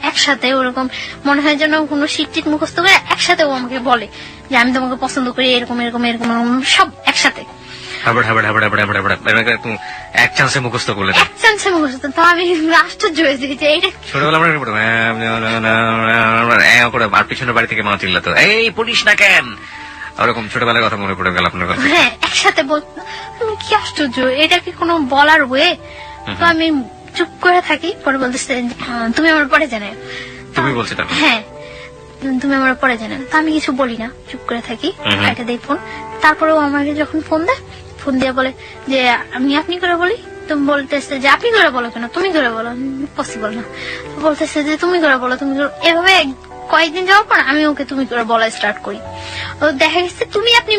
একসাথে ওরকম মনে হয় যেন কোনো শীট মুখস্থ করে একসাথে ও আমাকে বলে যে আমি তোমাকে পছন্দ করি, এরকম এরকম এরকম সব একসাথে
এক চান্সে মুখস্থ করলেন।
এক চান্সে মুখস্থ। তো আমি আশ্চর্য হয়েছি যে এইটা
ছোটবেলা আর পিছনের বাড়ি থেকে মনে চিল্লাতো, এই পড়িস না কেন, ওরকম ছোটবেলার কথা মনে পড়ে গেল আপনার কথা।
হ্যাঁ, একসাথে বলতো। আমি কি আশ্চর্য, এটা কি কোনো বলার ওয়ে? তো আমি চুপ করে থাকি, পরে বলতেছে তুমি আমার পরে জানাও।
তুমি বলছো?
হ্যাঁ, তুমি আমার পরে জানাও। তো আমি কিছু বলি না, চুপ করে থাকি, কাটে দেই ফোন। তারপরেও আমাকে যখন ফোন দেয়, ফোন দিয়ে বলে যে আমি আপনি করে বলি। তুমি বলতেছে যে আপনি করে বলো কেন, তুমি করে বলো, পসিবল না। বলতেছে যে তুমি করে বলো, তুমি এভাবে কয়েকদিন যাওয়ার পর আমি ওকে তুমি করে বলা স্টার্ট করি। ও দেখা গেছে তুমি আপনি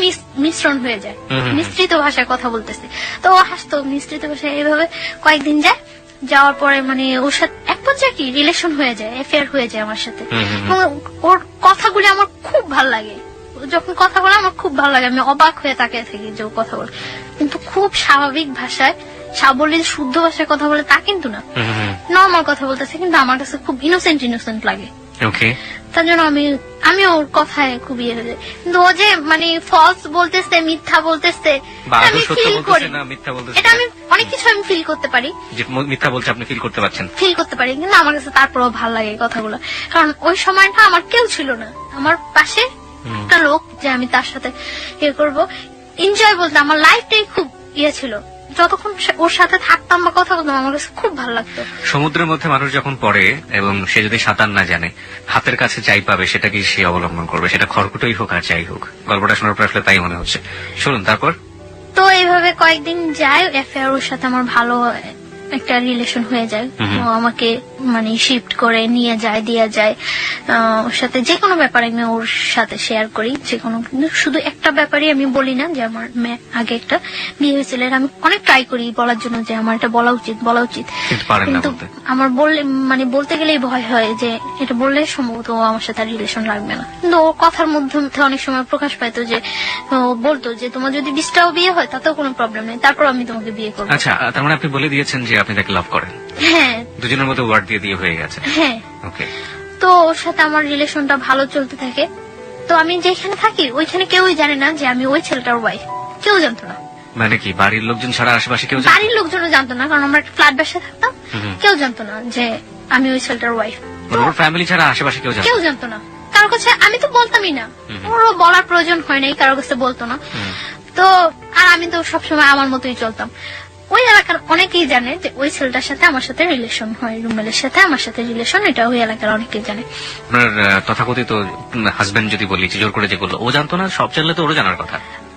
মিশ্রণ হয়ে যায়, মিশ্রিত ভাষায় কথা বলতেছে। তো ও হাসতো, মিশ্রিত ভাষায় এইভাবে কয়েকদিন যায়। যাওয়ার পরে মানে ওর সাথে এক পর্যায়ে কি রিলেশন হয়ে যায়, অ্যাফেয়ার হয়ে যায় আমার সাথে। ওর কথাগুলি আমার খুব ভাল লাগে, যখন কথা বলে আমার খুব ভালো লাগে, আমি অবাক হয়ে তাকিয়ে থাকি যে ও কথা বলে, কিন্তু খুব স্বাভাবিক ভাষায়, সাবলীল শুদ্ধ ভাষায় কথা বলে তা কিন্তু না, নর্মাল কথা বলতেছে, কিন্তু আমার কাছে খুব ইনোসেন্ট লাগে। তার জন্য আমি ওর কথায় খুব ইয়ে হয়ে যায়। কিন্তু ও যে মানে ফলস বলতেছে, মিথ্যা বলতেছে, আমি ফিল করি, এটা আমি অনেক কিছু আমি ফিল করতে পারি।
মিথ্যা বলছে আপনি ফিল করতে পারছেন?
ফিল করতে পারি, কিন্তু আমার কাছে তারপরেও ভালো লাগে কথাগুলো, কারণ ওই সময়টা আমার কেউ ছিল না, আমার পাশে একটা লোক যে আমি তার সাথে ইয়ে করবো, এনজয় বলতে আমার লাইফটাই খুব ইয়ে ছিল। যতক্ষণ ওর সাথে থাকতাম বা কথা বলতাম আমার কাছে খুব ভালো লাগতো।
সমুদ্রের মধ্যে মানুষ যখন পড়ে এবং সে যদি সাঁতার না জানে, হাতের কাছে যাই পাবে সেটাকে সে অবলম্বন করবে, সেটা খড়কুটোই হোক আর যাই হোক। গল্পটা শোনার পর আসলে তাই মনে হচ্ছে। শুনুন তারপর।
তো এইভাবে কয়েকদিন যায়, অ্যাফেয়ার ওর সাথে আমার ভালো একটা রিলেশন হয়ে যায়। ও আমাকে মানে শিফট করে নিয়ে যায়, দিয়ে যায়, ওর সাথে যে কোনো ব্যাপারে আমি ওর সাথে শেয়ার করি, যে কোনো, শুধু একটা ব্যাপারই আমি বলি না যে আমার আগে একটা বিয়ে হয়েছিল, আমি অনেক ট্রাই করি বলার জন্য যে আমার এটা বলা উচিত, কিন্তু আমার মানে বলতে গেলেই ভয় হয় যে এটা বললে সম্ভবত ও আমার সাথে রিলেশন রাখবে না। কিন্তু ওর কথার মধ্যে অনেক সময় প্রকাশ পাইতো যে ও বলতো যে তোমার যদি 20টাও বিয়ে হয় তাতেও কোনো প্রবলেম নেই, তারপর আমি তোমাকে বিয়ে করবো।
আচ্ছা, তার মানে আপনি বলে দিয়েছেন যে আপনি তাকে লাভ করেন?
হ্যাঁ,
দুজনের মধ্যে ওয়ার্ড দিয়ে হয়ে গেছে।
হ্যাঁ,
ওকে।
তো ওর সাথে আমার রিলেশনটা ভালো চলতে থাকে। তো আমি যেখানে থাকি ওইখানে কেউই জানে না যে আমি ওই ছেলেটার ওয়াইফ, কেউ জানতো না।
মানে কি বাড়ির লোকজন ছাড়া আশেপাশে কেউ?
বাড়ির লোকজনও জানতো না, কারণ আমরা একটা ফ্ল্যাট বাসায় থাকতাম, কেউ জানতো না যে আমি ওই ছেলেটার ওয়াইফ।
ওর ফ্যামিলি ছাড়া আশেপাশে কেউ
জানতো না, কারোর কাছে আমি তো বলতামই না, ওরও বলার প্রয়োজন হয় নাই, কারোর কাছে বলতো না। তো আর আমি তো সবসময় আমার মতোই চলতাম। ও ওই এলাকার অনেকেই জানে যে ওই ছেলেটার সাথে আমার সাথে রিলেশন হয়, রুমেলের সাথে আমার সাথে রিলেশন, এটা ওই এলাকার অনেকেই জানে।
আপনার তথাকথিত হাজবেন্ড যদি বলি যে জোর করে যে করলো, ও জানতো না? সব জানলে তো ওরও জানার কথা।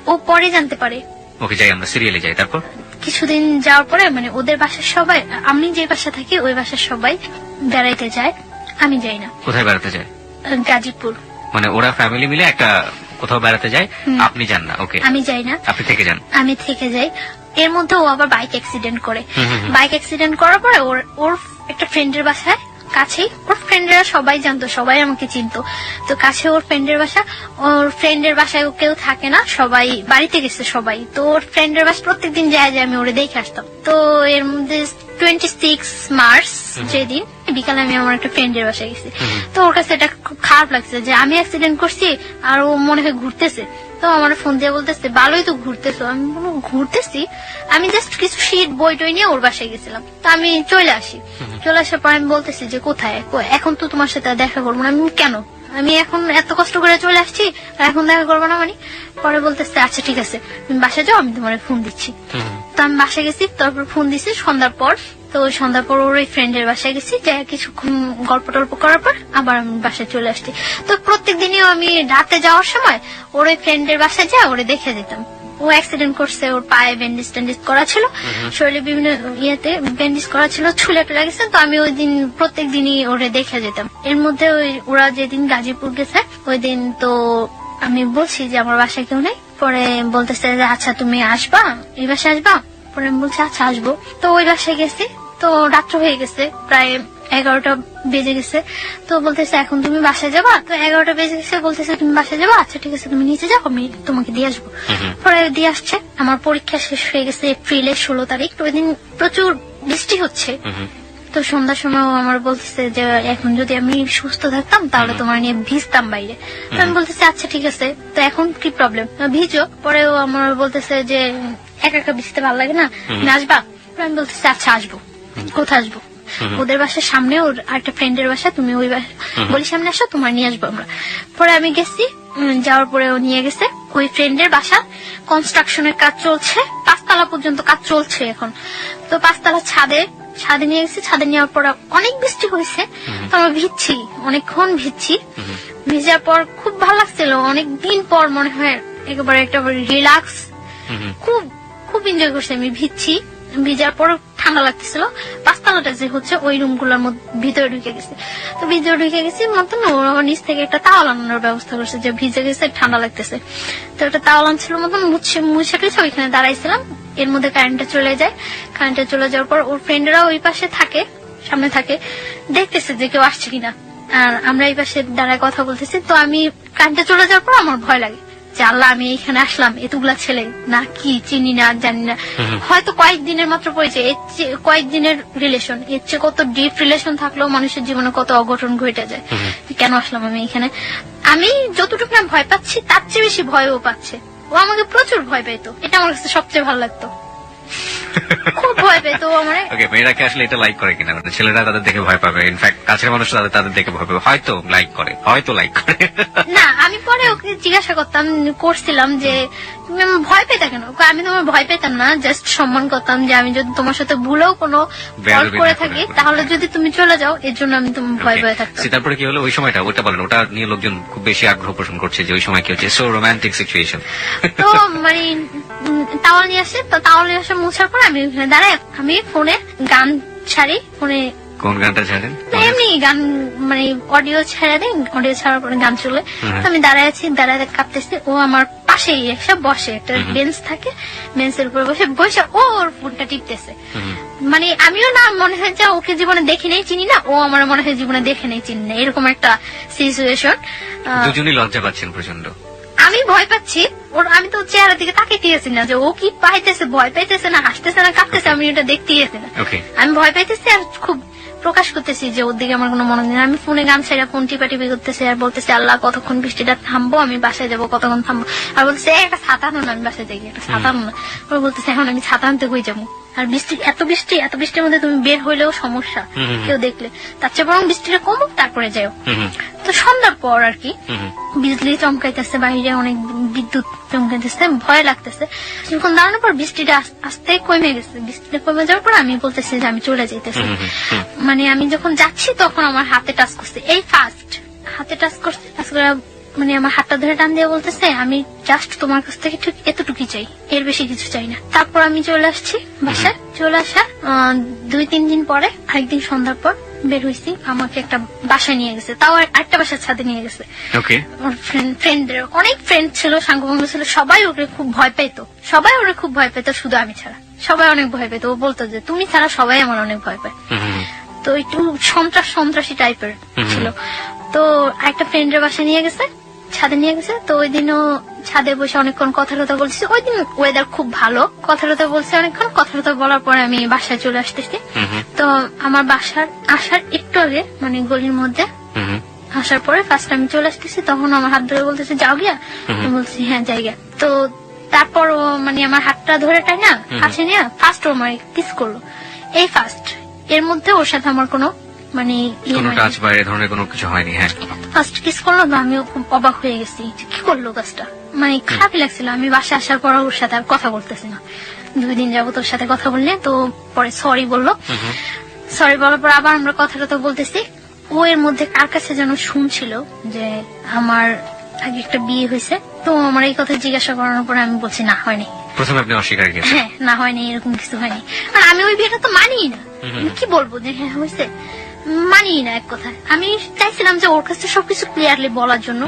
ও পরে জানতে পারে।
ওকে, যাই আমরা সিরিয়ালে যাই। তারপর
কিছুদিন যাওয়ার পরে মানে ওদের বাসার সবাই, আমি যে বাসা থাকি ওই বাসার সবাই বেড়াইতে যায়, আমি যাই না।
কোথায় বেড়াতে যায়?
গাজীপুর।
মানে ওরা ফ্যামিলি মিলে একটা কোথাও বেড়াতে যায়, আপনি যান না? ওকে,
আমি যাই না,
আপনি থেকে যান।
আমি থেকে যাই। এর মধ্যে ও আবার বাইক অ্যাক্সিডেন্ট করে। বাইক অ্যাক্সিডেন্ট করার পরে ওর একটা ফ্রেন্ডের বাসায় কাছেই, ওর ফ্রেন্ডরা সবাই জানতো, সবাই আমাকে চিনতো, তো কাছে ওর ফ্রেন্ডের বাসা। ওর ফ্রেন্ডের বাসায় কেউ থাকে না, সবাই বাড়িতে গেছে সবাই। তো ওর ফ্রেন্ডের বাসা প্রত্যেকদিন যায় যে আমি ওরে দেখে আসতাম। তো এর মধ্যে 26 মার্চ যেদিন বিকালে আমি আমার একটা ফ্রেন্ডের বাসায় গেছি। তো ওর কাছে এটা খুব খারাপ লাগছে যে আমি অ্যাক্সিডেন্ট করছি আর ও মনে হয় ঘুরতেছে। তো আমার ফোন দিয়ে বলতেছে ভালোই তো ঘুরতেছো। আমি বলবো ঘুরতেছি, আমি জাস্ট কিছু শীট বই টই নিয়ে ওর বাসায় গেছিলাম। তো আমি চলে আসি, চলে আসার পর আমি বলতেছি যে কোথায়, এখন তো তোমার সাথে আর দেখা করবো না। আমি কেন, আমি এখন এত কষ্ট করে চলে আসছি আর এখন দেখা করবো না মানে? পরে বলতেছে আচ্ছা ঠিক আছে তুমি বাসায় যাও, আমি তোমার ফোন দিচ্ছি। তো আমি বাসায় গেছি, তারপর ফোন দিছি সন্ধ্যার পর। তো ওই সন্ধ্যার পর ওর ওই ফ্রেন্ডের বাসায় গেছি, যাই কিছুক্ষণ গল্প টল্প করার পর আবার আমি বাসায় চলে আসছি। তো প্রত্যেক দিনই আমি রাতে যাওয়ার সময় ওর ওই ফ্রেন্ডের বাসায় যা ওরে দেখে যেতাম। ও অ্যাক্সিডেন্ট করছে, ওর পায়ে ব্যান্ডেজ ট্যান্ডেজ করা ছিল, শরীরে বিভিন্ন ইয়েতে ব্যান্ডেজ করা ছিল, ছুলে টুলে গেছে। তো আমি ওই দিন প্রত্যেক দিনই ওরে দেখে যেতাম। এর মধ্যে ওরা যেদিন গাজীপুর গেছে ওই দিন তো আমি বলছি যে আমার বাসায় কেউ নেই। পরে বলতেছে যে আচ্ছা তুমি আসবা, এই বাসায় আসবা? পরে আমি বলছি আচ্ছা আসবো। তো ওই বাসায় গেছি, তো রাত্র হয়ে গেছে, প্রায় 11টা বেজে গেছে। তো বলতেছে এখন তুমি বাসায় যাবা? তো 11টা বেজে গেছে, বলতেছে তুমি বাসায় যাবা? আচ্ছা ঠিক আছে তুমি নিচে যাও, আমি তোমাকে দিয়ে আসবো। পরে দিয়ে আসছে। আমার পরীক্ষা শেষ হয়ে গেছে এপ্রিলের 16 তারিখ। ওই দিন প্রচুর বৃষ্টি হচ্ছে। তো সন্ধ্যার সময় আমার বলতেছে যে এখন যদি আমি সুস্থ থাকতাম তাহলে তোমার নিয়ে ভিজতাম বাইরে। তো আমি বলতেছি আচ্ছা ঠিক আছে, তো এখন কি প্রবলেম, ভিজো। পরেও আমার বলতেছে যে একা একা ভিজতে ভালো লাগে না, তুমি আসবা? আমি বলতেছি আচ্ছা আসবো। কোথায় আসবো? ওদের বাসার সামনে ওর আরেকটা ফ্রেন্ডের বাসা, তুমি ওই বলি সামনে আসো, তোমার নিয়ে আসবো আমরা। পরে আমি গেছি, যাওয়ার পরে ও নিয়ে গেছে ওই ফ্রেন্ডের বাসা। কনস্ট্রাকশনের কাজ চলছে, 5 তলা পর্যন্ত কাজ চলছে এখন। তো 5 তলা ছাদে নিয়ে গেছে। ছাদে নেওয়ার পর অনেক বৃষ্টি হয়েছে, তো আমরা ভিজছি, অনেকক্ষণ ভিজছি। ভিজার পর খুব ভালো লাগছিল, অনেকদিন পর মনে হয় একেবারে একটা রিল্যাক্স, খুব খুব এনজয় করছি আমি। ভিজার পর ঠান্ডা লাগতেছিল। 5 তলাটা যে হচ্ছে ওই রুম গুলোর ভিতরে ঢুকে গেছে। তো ভিতরে ঢুকে গেছি মতন ওর আমার নিচ থেকে একটা তাওয়াল আনানোর ব্যবস্থা করছে, যে ভিজে গেছে ঠান্ডা লাগতেছে। তো একটা তাওয়াল আনছিল মতন মুছে টুছে ওইখানে দাঁড়াইছিলাম। এর মধ্যে কারেন্টটা চলে যায়। কারেন্টটা চলে যাওয়ার পর ওর ফ্রেন্ডরা ওই পাশে থাকে, সামনে থাকে, দেখতেছে যে কেউ আসছে কিনা। আর আমরা এই পাশে দাঁড়ায় কথা বলতেছি। তো আমি কারেন্টটা চলে যাওয়ার পর আমার ভয় লাগে যে আল্লাহ আমি এখানে আসলাম, এতগুলা ছেলে না কি চিনি না জানি না, হয়তো কয়েকদিনের মাত্র পরিচয়, কয়েকদিনের রিলেশন, এর চেয়ে কত ডিপ রিলেশন থাকলেও মানুষের জীবনে কত অঘটন ঘটে যায়। কেন আসলাম আমি এখানে? আমি যতটুকু না ভয় পাচ্ছি তার চেয়ে বেশি ভয়ও পাচ্ছে। ও আমাকে প্রচুর ভয় পেত, এটা আমার কাছে সবচেয়ে ভালো লাগতো। খুব ভয় পেত আমার।
ওকে, মেয়েরাকে আসলে এটা লাইক করে কিনা? মানে ছেলেরা তাদের দেখে ভয় পাবে, ইনফ্যাক্ট কাছের মানুষ তাদের দেখে ভয় পাবে, হয়তো লাইক করে।
না, আমি পরে ওকে জিজ্ঞাসা করছিলাম যে তুমি আমার ভয় পেতা কেন? আমি তোমার ভয় পেতাম না, জাস্ট সম্মান করতাম যে আমি যদি তোমার সাথে ভুলেও কোনো ফল্ট করে থাকি তাহলে যদি তুমি চলে যাও, এর জন্য আমি তোমার ভয় পেয়ে থাকতাম।
তারপরে কি হলো ওই সময়টা? ওটা বলেন, ওটা নিয়ে লোকজন খুব বেশি আগ্রহ পোষণ করছে যে ওই সময় কি হচ্ছে, সো রোমান্টিক সিচুয়েশন।
তো মানে তাওয়াল নিয়ে আসে, তো তাওয়াল নিয়ে আসে মুছার পর আমি ওখানে দাঁড়ায়, আমি ফোনে গান ছাড়ি। ফোনে
কোন গানটা ছাড়েন?
এমনি গান, মানে অডিও ছেড়ে দিই, অডিও ছাড়ার পরে গান চলে। আমি দাঁড়ায় আছি, দাঁড়ায় কাঁপতেছি। ও আমার পাশেই এসে বসে, একটা বেঞ্চ থাকে, বেঞ্চের উপরে বসে ওর ফোনটা টিপতেছে। মানে আমিও না মনে হয় যে ওকে জীবনে দেখে নেই চিনি না, ও আমার মনে হয় জীবনে দেখে নেই চিনি না, এরকম একটা সিচুয়েশন।
দুজনই লজ্জা পাচ্ছেন প্রচন্ড।
আমি ভয় পাচ্ছি, ওর আমি তো চেহারা দিকে তাকিয়ে আছি না যে ও কি পাইতেছে, ভয় পাইতেছে না হাসতেছে না কাঁপতেছে, আমি এটা দেখতেই আছি না। আমি ভয় পাইতেছি আর খুব প্রকাশ করতেছি যে ওর দিকে আমার কোনো মনে নেই। আমি ফোনে গান ছেড়ে ফোন টিপাটিপি করতেছি আর বলতেছি আল্লাহ কতক্ষণ বৃষ্টিটা থামবো, আমি বাসায় যাবো, কতক্ষণ থামবো। আর বলতেছে একটা ছাতা আনো না, আমি বাসায় যাই, একটা ছাতা আনো না। ওরা বলতেছে এখন আমি ছাতা আনতে হয়ে যাবো, আর এত বৃষ্টির মধ্যে তুমি বের হইলেও সমস্যা কেউ দেখলে, তার চেয়ে বরং বৃষ্টিটা কমুক তারপরে যাও। তো সন্ধ্যার পর আর কি
হুম হুম।
বিজলি চমকাইতেছে, বাইরে অনেক বিদ্যুৎ চমকাইতেছে, ভয় লাগতেছে। কিছুক্ষণ দাঁড়ানোর পর বৃষ্টিটা আস্তে কমে গেছে। বৃষ্টিটা কমে যাওয়ার পর আমি বলতেছি যে আমি চলে যাইতেছি।
হুম হুম হুম।
মানে আমি যখন যাচ্ছি তখন আমার হাতে টাচ করছে, এই ফার্স্ট হাতে টাচ করছে। টাচ করে মানে আমার হাতটা ধরে টান দিয়ে বলতেছে আমি জাস্ট তোমার কাছ থেকে ঠিক এতটুকুই চাই, এর বেশি কিছু চাই না। তারপর আমি চলে আসছি বাসায়। চলে আসা 2-3 দিন পরে আরেকদিন সন্ধ্যার পর বের হয়েছি, আমাকে একটা বাসায় নিয়ে গেছে, তাও আরেকটা বাসার ছাদে নিয়ে গেছে।
ওকে।
ওর ফ্রেন্ডদের অনেক ফ্রেন্ড ছিল, সাঙ্গভঙ্গ ছিল, সবাই ওকে খুব ভয় পেত, সবাই ওরে খুব ভয় পেত, শুধু আমি ছাড়া সবাই অনেক ভয় পেত। ও বলতো যে তুমি ছাড়া সবাই আমার অনেক ভয় পায়।
হুম হুম।
তো একটু সন্ত্রাসী টাইপের ছিল। তো একটা ফ্রেন্ডের বাসায় নিয়ে গেছে, ছাদে নিয়ে গেছে। তো ওই দিনও ছাদে বসে অনেকক্ষণ কথা বলছি। ওই দিন ওয়েদার খুব ভালো, কথা বলছে অনেকক্ষণ। কথা বলার পরে আমি বাসায় চলে আসতেছি।
হুম হুম।
তো আমার বাসার আসার একটু আগে মানে গলির মধ্যে
হুম হুম।
আসার পরে ফার্স্ট আমি চলে আসতেছি, তখন আমার হাত ধরে বলতেছে যাও গিয়া। আমি বলছি হ্যাঁ যাই গিয়া। তো তারপর ও মানে আমার হাতটা ধরে টাই না কাছে নিয়ে ফার্স্ট ও আমার কিস করলো, এই ফার্স্ট। এর মধ্যে ওর সাথে আমার কোনো মানে
কোনো টাচ বা এ ধরনের কোনো কিছু হয়নি। হ্যাঁ।
ফার্স্ট কিস করলো, তো আমিও খুব অবাক হয়ে গেছি যে কি করলো কাজটা, মানে খারাপই লাগছিল। আমি বাসায় আসার পর ওর সাথে আর কথা বলতেছি না, 2 দিন যাবো তোর সাথে কথা বললে। তো পরে সরি বললো, সরি বলার পর আবার আমরা কথা বলতেছি। ও এর মধ্যে কার কাছে যেন শুনছিল যে আমার আগে একটা বিয়ে হয়েছে। তো আমার এই কথা জিজ্ঞাসা করানোর পরে আমি বলছি না হয়নি।
প্রথমে আপনি অস্বীকার করেছেন।
হ্যাঁ না হয়নি, এরকম কিছু হয়নি। আর আমি ওই বিয়েটা তো মানিই না, আমি কি বলবো যে হ্যাঁ হয়েছে, মানিই না এক কথায়। আমি চাইছিলাম যে ওর কাছে সবকিছু ক্লিয়ারলি বলার জন্য,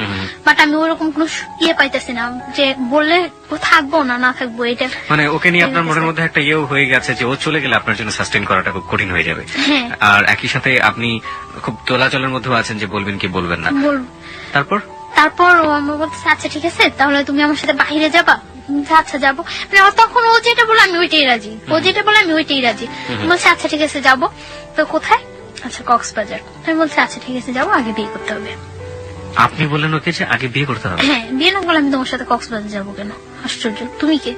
বাট আমি ওরকম কোনো ইয়ে পাইতেছি না যে বললে ও থাকবো না থাকবো। এটা
মানে ওকে নিয়ে আপনার মনের মধ্যে একটা ইয়েও হয়ে গেছে যে ও চলে গেলে আপনার জন্য সাস্টেন করাটা খুব কঠিন হয়ে যাবে।
হ্যাঁ।
আর একই সাথে আপনি খুব তোলাচলের মধ্যেও আছেন যে বলবেন কি বলবেন না। তারপর
ও আমার বলতেছে আচ্ছা ঠিক আছে তাহলে তুমি আমার সাথে বাইরে যাবা। আচ্ছা যাবো। মানে তখন ও যেটা বলে আমি ওইটাই রাজি, ও যেটা বলে আমি ওইটাই রাজি। বলছে আচ্ছা ঠিক আছে যাবো। তো কোথায়? আচ্ছা কক্সবাজার। আমি বলছি আচ্ছা ঠিক আছে যাবো, আগে বিয়ে করতে হবে।
আপনি বললেন ওকে যে আগে বিয়ে করতে হবে?
হ্যাঁ, বিয়ে না করলে আমি তোমার সাথে কক্সবাজার যাবো কেন? আশ্চর্য, তুমি কে?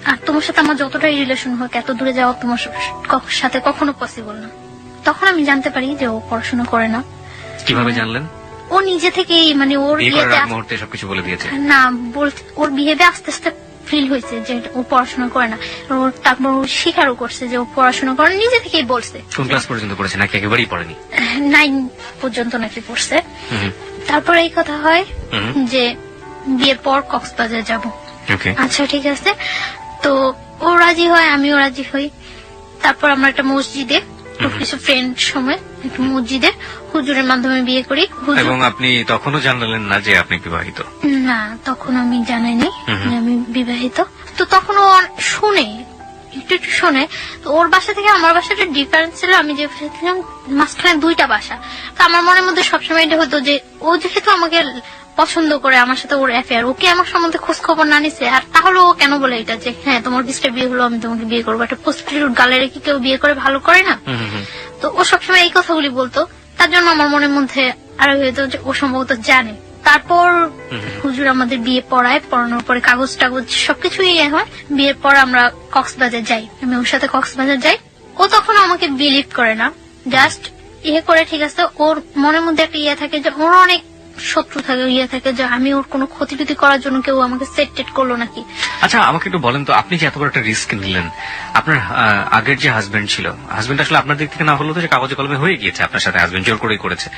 আর তোমার সাথে আমার যতটাই রিলেশন হোক এত দূরে যাওয়া তোমার সাথে কখনো পসিবল না। তখন আমি জানতে পারি যে ও পড়াশোনা করে না।
কিভাবে জানলেন?
ও নিজে থেকেই মানে ওর
মুহূর্তে সবকিছু বলে দিয়েছে?
না, ওর বিহেভে আস্তে আস্তে ফিল হয়েছে যে ও পড়াশোনা করে না। তারপর ও স্বীকারও করছে যে ও পড়াশোনা করে, নিজে থেকেই বলছে।
কোন ক্লাস পর্যন্ত পড়েছে নাকি একেবারেই পড়েনি?
9 পর্যন্ত নাকি পড়ছে। তারপর এই কথা হয় যে বিয়ের পর কক্সবাজার যাব। আচ্ছা ঠিক আছে। তো ও রাজি হয়, আমিও রাজি হই। তারপর আমরা একটা মসজিদে কিছু ফ্রেন্ড সময় একটু মসজিদে হুজুরের মাধ্যমে বিয়ে করি।
এবং আপনি তখনও জানালেন না যে আপনি বিবাহিত?
না, তখন আমি জানাইনি যে আমি বিবাহিত। তো তখন ও শুনে একটু শোনে। তো ওর বাসা থেকে আমার বাসাটা ডিফারেন্স ছিল। আমি যে ছিলাম মাঝখানে 2টা বাসা। তো আমার মনের মধ্যে সবসময় এটা হতো যে ও যেহেতু আমাকে পছন্দ করে, আমার সাথে ওর অ্যাফেয়ার, ওকে আমার সম্বন্ধে খোঁজ খবর না নিছে। আর তাহলে ও কেন বলে এটা যে হ্যাঁ তোমার বিস্টা বিয়ে হলো আমি তোমাকে বিয়ে করবো? একটা প্রস্টিটিউট গালের কি কেউ বিয়ে করে ভালো করে না? তো ও সবসময় এই কথাগুলি বলতো। তার জন্য আমার মনের মধ্যে আরো হয়তো যে ও সম্ভবত জানে। তারপর হুজুর আমাদের বিয়ে পড়ানোর পরে কাগজ টাগজ সবকিছু ইয়ে হয়। বিয়ের পর আমরা কক্সবাজার যাই, আমি ওর সাথে কক্সবাজার যাই। ও তখন আমাকে বিলিভ করে না, জাস্ট ইয়ে করে ঠিক আছে। ওর মনের মধ্যে একটা ইয়ে থাকে যে ওর অনেক শত্রু থাকে, ইয়ে থাকে যে আমি ওর কোনো ক্ষতি টতি করার জন্য কেউ আমাকে সেট করলো নাকি।
আচ্ছা আমাকে একটু বলেন তো, আপনি যে এত বড় একটা রিস্ক নিলেন, আপনার আগের যে হাজবেন্ড ছিল, হাজবেন্ড আসলে আপনার দিক থেকে না হলো তো যে কাগজে কলমে হয়ে গিয়েছে আপনার সাথে, হাজবেন্ড জোর করেই করেছে,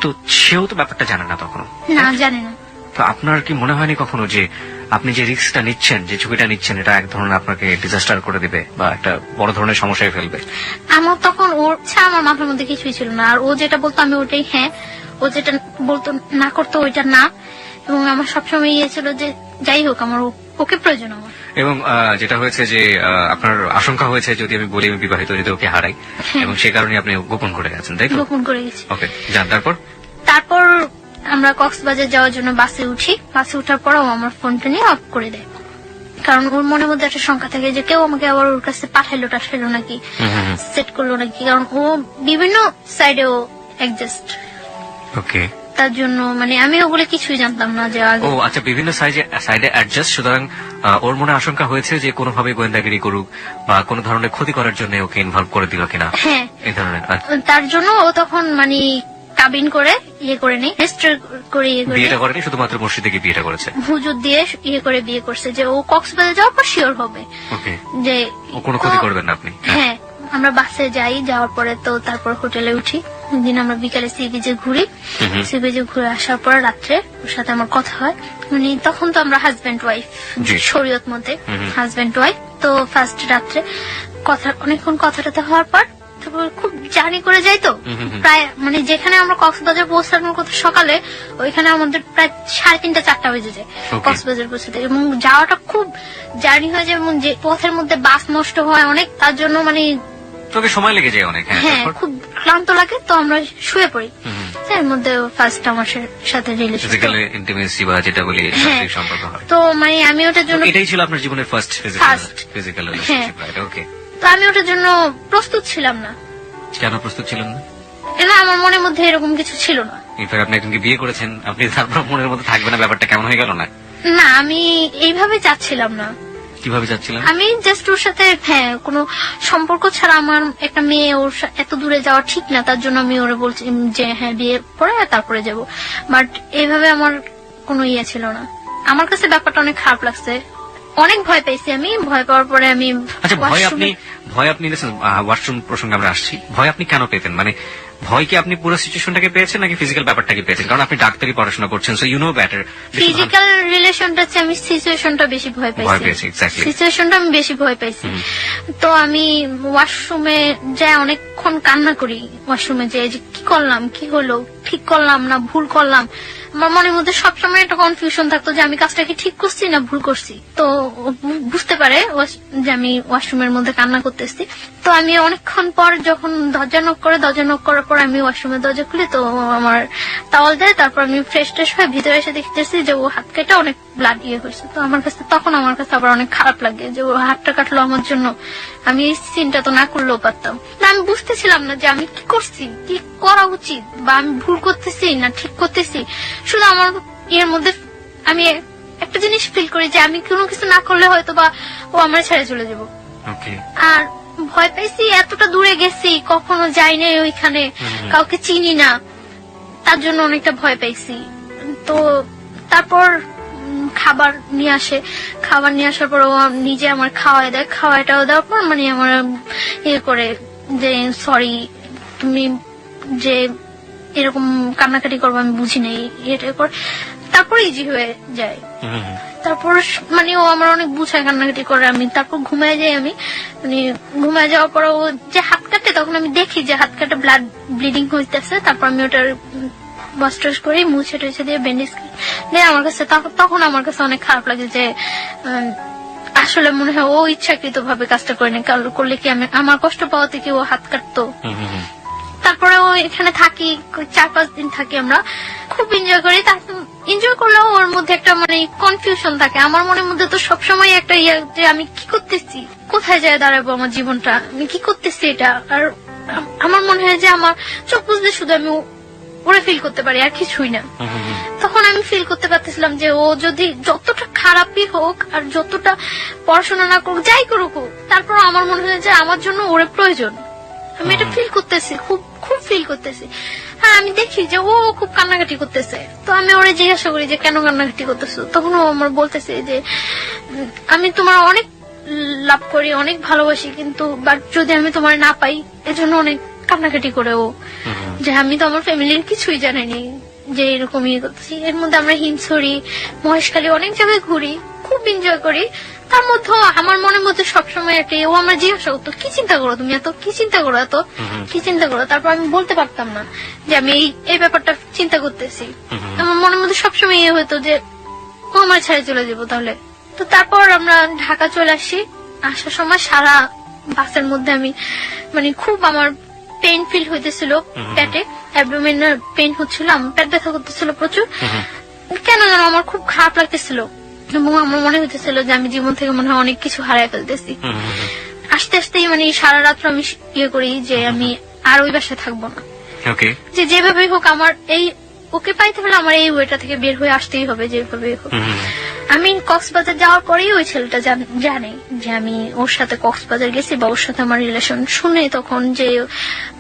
তো সেও তো ব্যাপারটা জানে না তখনো?
না, জানে না।
তো আপনার কি মনে হয়নি কখনো যে আপনি যে রিস্কটা নিচ্ছেন, যে ঝুঁকিটা নিচ্ছেন, এটা এক ধরনের আপনাকে ডিজাস্টার করে দিবে বা একটা বড় ধরনের সমস্যায় ফেলবে?
আমার তখন ওর আমার মাথার মধ্যে কিছুই ছিল না। আর ও যেটা বলতো আমি ওটাই হ্যাঁ, ও যেটা বলতো না করতো ওইটা না। এবং আমার সবসময় ইয়ে ছিল যে যাই হোক আমার ওকে প্রয়োজন আমার।
এবং যেটা হয়েছে যে আপনার আশঙ্কা হয়েছে যদি আমি বলি আমি বিবাহিত, যদি ওকে হারাই, এবং সে কারণে আপনি গোপন করে গেছেন, তাই তো?
গোপন করে গেছি।
ওকে, যান। তারপর
আমরা কক্সবাজার যাওয়ার জন্য বাসে উঠি। বাসে উঠার পর ও আমার ফোনটা নিয়ে অফ করে দেয়, কারণ ওর মনের মধ্যে একটা শঙ্কা থাকে যে কেউ আমাকে আবার ওর কাছে পাঠাইলো টাঠাইলো নাকি, সেট করলো নাকি। কারণ ও বিভিন্ন সাইডে ও অ্যাডজাস্ট।
ওকে।
তার জন্য মানে আমি ওগুলো কিছুই জানতাম না যে আগে।
ও আচ্ছা, বিভিন্ন সাইডে অ্যাডজাস্ট। সুতরাং ওর মনে আশঙ্কা হয়েছে যে কোনোভাবে গোয়েন্দাগিরি করুক বা কোনো ধরনের ক্ষতি করার জন্য ওকে ইনভলভ করে দিল কিনা।
হ্যাঁ,
এই ধরনের।
তার জন্য ও তখন মানে কাবিন করে ইয়ে করে নেই, রেজিস্টার করে ইয়ে করে
বিয়েটা করেনি, শুধুমাত্র মসজিদে গিয়ে বিয়েটা করেছে।
হুজুর দিয়ে ইয়ে করে বিয়ে করছে যে ও কক্সবাজার যাওয়ার পর শিওর হবে
ওকে,
যে
ও কোনো ক্ষতি করবেন না আপনি।
হ্যাঁ, আমরা বাসে যাই, যাওয়ার পরে তো তারপর হোটেলে উঠি। দিন আমরা বিকালে সি বিচে ঘুরি, সি বিচে ঘুরে আসার পর রাত্রে ওর সাথে আমার কথা হয়। মানে তখন তো আমরা হাজবেন্ড ওয়াইফ
জি।
শরীয়ত মতে হাজবেন্ড ওয়াইফ। তো ফার্স্ট রাত্রে কথা অনেকক্ষণ কথাটাতে হওয়ার পর তারপর খুব জার্নি করে যাই তো প্রায় মানে যেখানে আমরা কক্সবাজার পৌঁছানোর কথা সকালে, ওইখানে আমাদের প্রায় 3:30 4টা বেজে যায়
Okay.
কক্সবাজার পৌঁছাতে। এবং যাওয়াটা খুব জার্নি হয়ে যায় এবং যে পথের মধ্যে বাস নষ্ট হয় অনেক, তার জন্য মানে
তোকে সময় লেগে যায় অনেক।
হ্যাঁ খুব ক্লান্ত লাগে, তো আমরা শুয়ে পড়ি। এর মধ্যে ফার্স্ট আমার সাথে রিলেশন,
ফিজিক্যাল ইন্টিমেসি বা যেটা বলি শারীরিক সম্পর্ক হয়।
তো মানে আমি ওটার জন্য
এটাই ছিল আপনার জীবনের ফার্স্ট ফিজিক্যাল রিলেশনশিপ, রাইট? ওকে।
তো আমি ওটার জন্য প্রস্তুত ছিলাম না।
কেন প্রস্তুত ছিলেন না?
না, আমার মনের মধ্যে এরকম কিছু ছিল না।
ইনফ্যাক্ট আপনি একজনকে বিয়ে করেছেন, আপনি তারপর মনের মধ্যে থাকবে না, ব্যাপারটা কেমন হয়ে গেল না?
না, আমি এইভাবে চাচ্ছিলাম না।
কিভাবে যাচ্ছিলেন?
আমি জাস্ট ওর সাথে হ্যাঁ কোনো সম্পর্ক ছাড়া আমার একটা মেয়ে ওর এত দূরে যাওয়া ঠিক না, তার জন্য আমি ওরে বলছি যে হ্যাঁ বিয়ে পরে তারপরে যাব। বাট এইভাবে আমার কোনো ইয়ে ছিল না। আমার কাছে ব্যাপারটা অনেক খারাপ লাগছে, অনেক ভয় পেয়েছি আমি। ভয় পাওয়ার পরে আমি
আচ্ছা, ভয় আপনি ওয়াশরুম প্রসঙ্গে আমরা আসছি। ভয় আপনি কেন পেতেন? মানে ভয় কি আপনি পুরো সিচুয়েশনটাকে পেয়েছেন নাকি ফিজিক্যাল ব্যাপারটাকে পেয়েছেন? কারণ আপনি ডাক্তারি পড়াশোনা করছেন, so you know better.
Physical রিলেশনটা চেয়ে আমি সিচুয়েশনটা বেশি ভয় পাইছি।
এক্স্যাক্টলি
সিচুয়েশনটা আমি বেশি ভয় পাইছি। তো আমি ওয়াশরুমে যাই অনেকক্ষণ কান্না করি। ওয়াশরুমে যাই যে কি করলাম, কি হলো, ঠিক করলাম না ভুল করলাম। আমার মনের মধ্যে সবসময় একটা কনফিউশন থাকতো যে আমি কাজটা কি ঠিক করছি না ভুল করছি। তো বুঝতে পারে যে আমি ওয়াশরুমের মধ্যে কান্না করতেছি। তো আমি অনেকক্ষণ পর যখন দরজা নক করার পর আমি ওয়াশরুমের দরজা খুলি, তো আমার টাওয়াল দেয়। তারপর আমি ফ্রেশ ট্রেশ হয়ে ভিতরে এসে দেখতেছি যে ও হাত কেটে অনেক ব্লাড ইয়ে হয়েছে। তো আমার কাছে আবার অনেক খারাপ লাগে যে ও হাতটা কাটলো আমার জন্য। আমি এই সিনটা তো না করলেও পারতাম না। আমি বুঝতেছিলাম না যে আমি কি করছি, কি করা উচিত, বা আমি ভুল করতেছি না ঠিক করতেছি। শুধু আমার এর মধ্যে আমি একটা জিনিস ফিল করি যে আমি কোনো কিছু না করলে হয়তো বা ও আমার ছেড়ে চলে যাবো। আর ভয় পাইছি, এতটা দূরে গেছি, কখনো যাই নাই ওইখানে, কাউকে চিনি না, তার জন্য অনেকটা ভয় পাইছি। তো তারপর খাবার নিয়ে আসার পর ও নিজে আমার খাওয়াটাও দেওয়ার পর মানে আমার ইয়ে করে যে সরি তুমি যে এরকম কান্নাকাটি করবো আমি বুঝি নাই, এটা করে তারপর ইজি হয়ে যায়। তারপর মানে ও আমার অনেক বুঝায়, কান্নাকাটি করে। আমি তারপর ঘুমায় যাই। আমি মানে ঘুমায় যাওয়ার পর ও যে হাত কাটে, তখন আমি দেখি যে হাত কাটে ব্লিডিং হইতেছে। তারপর আমি ওটার ওয়াশ টশ করে মুছে টুছে দিয়ে ব্যান্ডেজ দিয়ে আমার কাছে তখন আমার কাছে অনেক খারাপ লাগে যে আসলে মনে হয় ও ইচ্ছাকৃত ভাবে কাজটা করেনি, করলে কি আমি আমার কষ্ট পাওয়াতে কি ও হাত কাটতো। তারপরে ও এখানে থাকি, 4-5 দিন থাকি, আমরা খুব এনজয় করি। তারপর এনজয় করলেও ওর মধ্যে একটা মানে কনফিউশন থাকে। আমার মনের মধ্যে তো সবসময় একটা ইয়ে যে আমি কি করতেছি, কোথায় যায় দাঁড়াবো আমার জীবনটা, আমি কি করতেছি এটা। আর আমার মনে হয় যে আমার চোখ বুঝতে শুধু আমি ওরা ফিল করতে পারি, আর কিছুই না। তখন আমি ফিল করতে পারতেছিলাম যে ও যদি যতটা খারাপই হোক আর যতটা পড়াশোনা না করুক, যাই করুক, তারপর আমার মনে হয় যে আমার জন্য ওর প্রয়োজন। আমি এটা ফিল করতেছি, খুব খুব ফিল করতেছি। হ্যাঁ, আমি দেখি যে ও খুব কান্নাকাটি করতেছে। তো আমি ওরে জিজ্ঞাসা করি যে কেন কান্নাকাটি করতেছো। তখন ও আমার বলতেছে যে আমি তোমার অনেক লাভ করি, অনেক ভালোবাসি, কিন্তু বাট যদি আমি তোমার না পাই এজন্য অনেক কান্নাকাটি করে ও, যে আমি তো আমার ফ্যামিলির কিছুই জানিনি যে এরকম ইয়ে করতেছি। এর মধ্যে আমরা হিমছড়ি, মহেশখালী অনেক জায়গায় ঘুরি, খুব এনজয় করি। তার মধ্যে আমার মনের মধ্যে সবসময় একটা ও আমার জিজ্ঞাসা করতো কি চিন্তা করো তুমি, এত কি চিন্তা করো। তারপর আমি বলতে পারতাম না যে আমি এই ব্যাপারটা চিন্তা করতেছি। আমার মনের মধ্যে সবসময় ইয়ে হতো যে ও আমার ছেড়ে চলে যাবো তাহলে। তো তারপর আমরা ঢাকা চলে আসি। আসার সময় সারা বাসের মধ্যে আমি মানে খুব আমার পেইন ফিল হইতেছিল, পেটে অ্যাবডোমিনাল পেইন হচ্ছিল, আমার পেট ব্যথা করতেছিল প্রচুর। কেন যেন আমার খুব খারাপ লাগতেছিল এবং আমার মনে হইতেছিল যে আমি জীবন থেকে মনে হয় অনেক কিছু হারাই ফেলতেছি। আস্তে আস্তেই মানে সারা রাত্র আমি ইয়ে করি যে আমি আর ওই বাসায় থাকবো না, যে যেভাবেই হোক আমার এই ওকে পাইতে হলে আমার এই ওয়েটা থেকে বের হয়ে আসতেই হবে, যেভাবেই হোক। আমি কক্সবাজার যাওয়ার পরেই ওই ছেলেটা জানে যে আমি ওর সাথে কক্সবাজার গেছি বা ওর সাথে আমার রিলেশন। শুনে তখন যে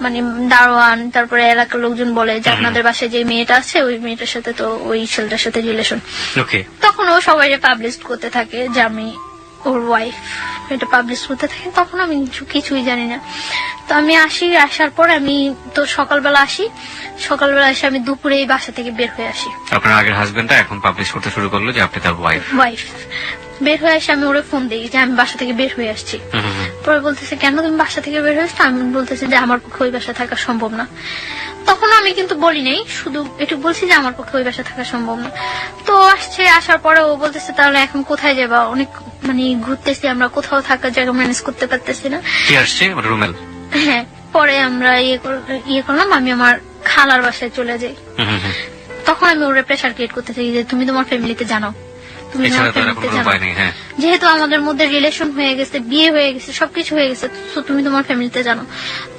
মানে দারোয়ান তারপরে এলাকার লোকজন বলে যে আপনাদের বাসায় যে মেয়েটা আছে ওই মেয়েটার সাথে তো ওই ছেলেটার সাথে রিলেশন। তখন ও সবাই পাবলিশ করতে থাকে যে আমি ওর ওয়াইফ, এটা পাবলিশ করতে থাকে। তখন আমি কিছুই জানি না। তো আমি আসার পর আমি তো সকালবেলা সকালবেলা এসে আমি দুপুরে এই বাসা থেকে বের হয়ে আসি।
আপনার আগের হাজবেন্ডটা এখন পাবলিশ করতে শুরু করলো যে আপনি তার ওয়াইফ।
বের হয়ে আসে আমি ওরে ফোন দিই যে আমি বাসা থেকে বের হয়ে আসছি। পরে বলতেছে কেন তুমি বাসা থেকে বের হয়ে আসছো? আমি বলতেছি যে আমার পক্ষে ওই বাসা থাকা সম্ভব না। তখন আমি কিন্তু বলি নাই, শুধু একটু বলছি যে আমার পক্ষে ওই বাসা থাকা সম্ভব না। তো আসার পরে ও বলতেছে তাহলে এখন কোথায় যাবা? অনেক মানে ঘুরতেছি আমরা, কোথাও থাকার জায়গা ম্যানেজ করতে পারতেছি না।
কি আসছে রুমেল?
হ্যাঁ, পরে আমরা ইয়ে করলাম, আমি আমার খালার বাসায় চলে যাই। তখন আমি ওরে প্রেশার ক্রিয়েট করতে চাই যে তুমি তোমার ফ্যামিলিতে জানাও, তুমি তোমার ফ্যামিলিতে জানাও, যেহেতু আমাদের মধ্যে রিলেশন হয়ে গেছে, বিয়ে হয়ে গেছে, সবকিছু হয়ে গেছে, তো তুমি তোমার ফ্যামিলিতে জানো।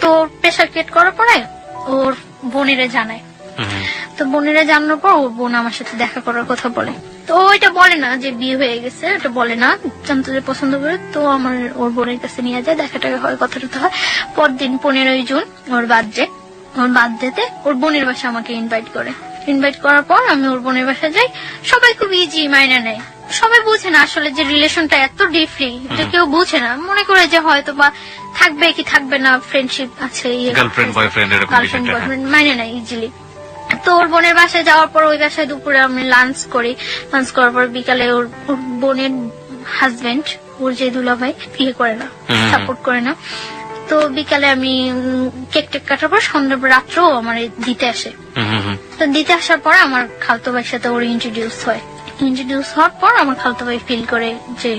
তো প্রেশার ক্রিয়েট করার পরে ওর বোনেরা জানায়। তো বোনেরা জানানোর পর ওর বোন আমার সাথে দেখা করার কথা বলে। তো ওইটা বলে না যে বিয়ে হয়ে গেছে, এটা বলে না, জানতে যে পছন্দ করে। তো আমার ওর বোনের কাছে নিয়ে যায়, দেখা টাকা হয়, কথা টথা হয়। পরদিন 15 জুন ওর বার্থডেতে ওর বোনের বাসা আমাকে ইনভাইট করার পর আমি ওর বোনের বাসা যাই। সবাই খুব ইজি মাইনা নেয়, সবাই বুঝে না আসলে যে রিলেশনটা এত ডিপলি, এটা কেউ বুঝে না, মনে করে যে হয়তো বা থাকবে কি থাকবে না, ফ্রেন্ডশিপ আছে,
গার্লফ্রেন্ড বয়ফ্রেন্ড
মাইনে নেয় ইজিলি। তো ওর বোনের বাসায় যাওয়ার পর ওই বাসায় দুপুরে আমি লাঞ্চ করার পর বিকালে ওর বোনের হাজবেন্ড, ওর যে দুলাভাই, ইয়ে করে না, সাপোর্ট করে না। তো বিকালে আমি কেক কাটার পর সন্ধ্যা রাত্রেও আমার দিতে আসে। তো দিতে আসার পর আমার খালতো ভাইয়ের সাথে ওর ইন্ট্রোডিউস হওয়ার পর আমার খালতো ভাই ফিল করে যে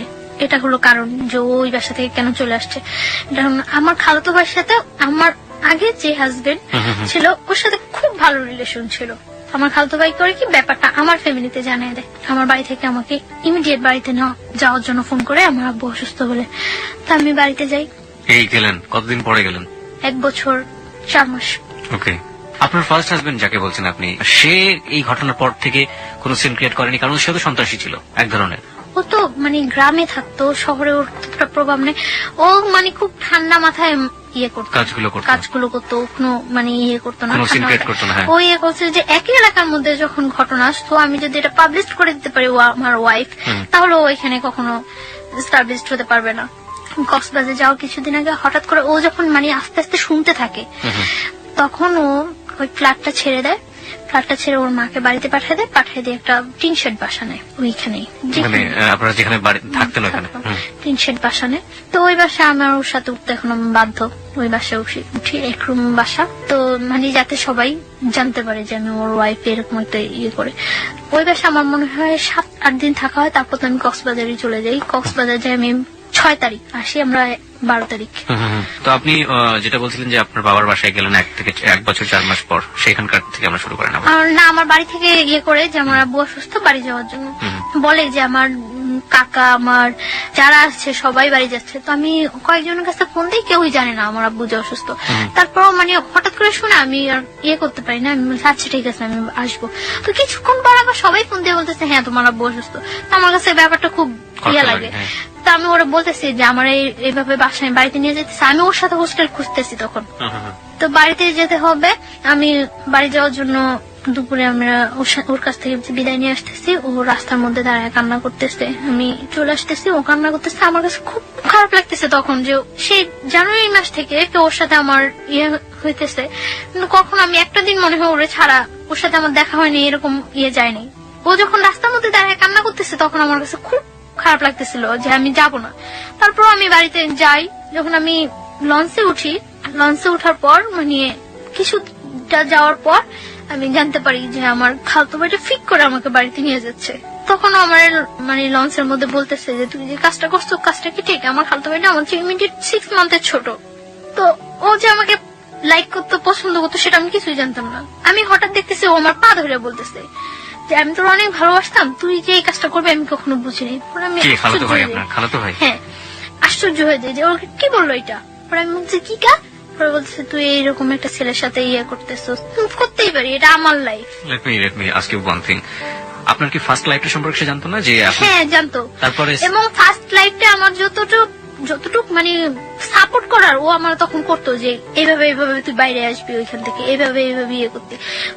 এটা হলো কারণ যে ওই বাসা থেকে কেন চলে আসছে। এটা আমার খালতো ভাইয়ের সাথে আমার আগে যে হাজবেন্ড ছিল ওর সাথে খুব ভালো রিলেশন ছিল। আমার খালতো ভাই করে কি ব্যাপারটা আমার ফ্যামিলিতে জানিয়ে দেয়। আমার বাড়ি থেকে আমাকে ইমিডিয়েট বাড়িতে যাওয়ার জন্য ফোন করে, আমার আব্বু অসুস্থ বলে। তা আমি বাড়িতে যাই।
গেলেন কতদিন পরে গেলেন?
1 বছর 4 মাস।
ওকে। আপনার ফার্স্ট হাজবেন্ড যাকে বলছেন আপনি, সে এই ঘটনার পর থেকে কোনো সিন ক্রিয়েট করেনি? কারণ সে তো সন্ত্রাসী ছিল এক ধরনের।
ও তো মানে গ্রামে থাকতো, শহরে ওর প্রভাব নেই। ও মানে খুব ঠান্ডা মাথায় ইয়ে করতো, কাজগুলো করতো, কোনো মানে ইয়ে করতো না, ও ইয়ে করছে যে একই এলাকার মধ্যে যখন ঘটনা আসতো, আমি যদি এটা পাবলিশ করে দিতে পারি ও আমার ওয়াইফ, তাহলে ও এখানে কখনো এস্টাবলিশড হতে পারবে না। কক্সবাজার যাওয়ার কিছুদিন আগে হঠাৎ করে ও যখন মানে আস্তে আস্তে শুনতে থাকে, তখন ও ওই ফ্ল্যাটটা ছেড়ে ওর মাকে বাড়িতে পাঠিয়ে দিয়ে একটা টিন শেড বাসা নেয় ওইখানেই,
আপনারা যেখানে থাকতেন ওখানে
টিন শেড বাসা নেয়। তো ওই বাসা আমার ওর সাথে উঠতে এখন আমি বাধ্য। ওই বাসায় উঠি, 1 রুম বাসা, তো মানে যাতে সবাই জানতে পারে যে আমি ওর ওয়াইফ এরকম একটা ইয়ে করে। ওই বাসা আমার মনে হয় 7-8 দিন থাকা হয়। তারপর তো আমি কক্সবাজারে চলে যাই। কক্সবাজার যাই আমি 6 তারিখ, আসি আমরা 12 তারিখ।
তো আপনি যেটা বলছিলেন যে আপনার বাবার বাসায় গেলেন 1 বছর 4 মাস পর, সেখানকার থেকে আমরা শুরু করেন?
না, আমার বাড়ি থেকে ইয়ে করে যে আমার আব্বু অসুস্থ, বাড়ি যাওয়ার জন্য বলে যে আমার কাকা, আমার যারা আছে সবাই বাড়ি যাচ্ছে। তো আমি কয়েকজনের কাছে ফোন দিই, কেউই জানে না আমার আব্বু যে অসুস্থ। তারপর মানে হঠাৎ করে শুনে আমি আর ইয়ে করতে পারি না, আমি আচ্ছা ঠিক আছে আমি আসবো। তো কিছুক্ষণ পর আবার সবাই ফোন দিয়ে বলতেছে হ্যাঁ তোমার আব্বু অসুস্থ। তো আমার কাছে ব্যাপারটা খুব ইয়ে লাগে। তো আমি ওরা বলতেছি যে আমার এইভাবে বাসায় বাড়িতে নিয়ে যেতেছে, আমি ওর সাথে হোস্টেল খুঁজতেছি তখন। তো বাড়িতে যেতে হবে, আমি বাড়ি যাওয়ার জন্য দুপুরে আমরা ওর কাছ থেকে বিদায় নিয়ে আসতেছি। ও রাস্তার মধ্যে দাঁড়ায় কান্না করতেছে, আমি চলে আসতেছি, ও কান্না করতেছে। আমার কাছে খুব খারাপ লাগতেছে তখন যে সেই জানুয়ারি মাস থেকে ওর সাথে আমার ইয়ে হইতেছে, কিন্তু কখন আমি একটা দিন মনে হয় ওরে ছাড়া ওর সাথে আমার দেখা হয়নি, এরকম ইয়ে যায়নি। ও যখন রাস্তার মধ্যে দাঁড়ায় কান্না করতেছে তখন আমার কাছে খুব খারাপ লাগতেছিল যে আমি যাব না। তারপর আমি বাড়িতে যাই। যখন আমি লঞ্চে উঠার পর মানে কিছুটা যাওয়ার পর আমি জানতে পারি যে আমার খালতো ভাইটা ফিক করে আমাকে বাড়িতে নিয়ে যাচ্ছে। তখন আমার মানে লঞ্চের মধ্যে বলতেছে যে তুই যে কাজটা করছো কাজটা কি ঠিক? আমার খালতো ভাইটা আমার ইমিডিয়েট 6 মান্থের ছোট। তো ও যে আমাকে লাইক করতো, পছন্দ করতো, সেটা আমি কিছুই জানতাম না। আমি হঠাৎ দেখতেছি ও আমার পা ধরে বলতেছে যে আমি তোর অনেক ভালোবাসতাম, তুই যে এই কাজটা করবে আমি কখনো বুঝিনি। হ্যাঁ, আশ্চর্য হয়ে যায় যে ওকে কি বললো এটা। পরে আমি বলছি কি কা? পরে বলছে তুই এইরকম একটা ছেলের সাথে ইয়ে করতেছিস, করতেই পারি, এটা আমার life.
Let me ask you one thing. আপনার কি ফার্স্ট লাইফটা সম্পর্কে সে জানতো না যে আপনি?
হ্যাঁ জানতো।
তারপরে
এবং ফার্স্ট লাইফটা আমার যতটুক মানে সাপোর্ট করার ও আমার তখন করতো, যে এইভাবে এইভাবে তুই বাইরে আসবি ওইখান থেকে, এইভাবে এইভাবে ইয়ে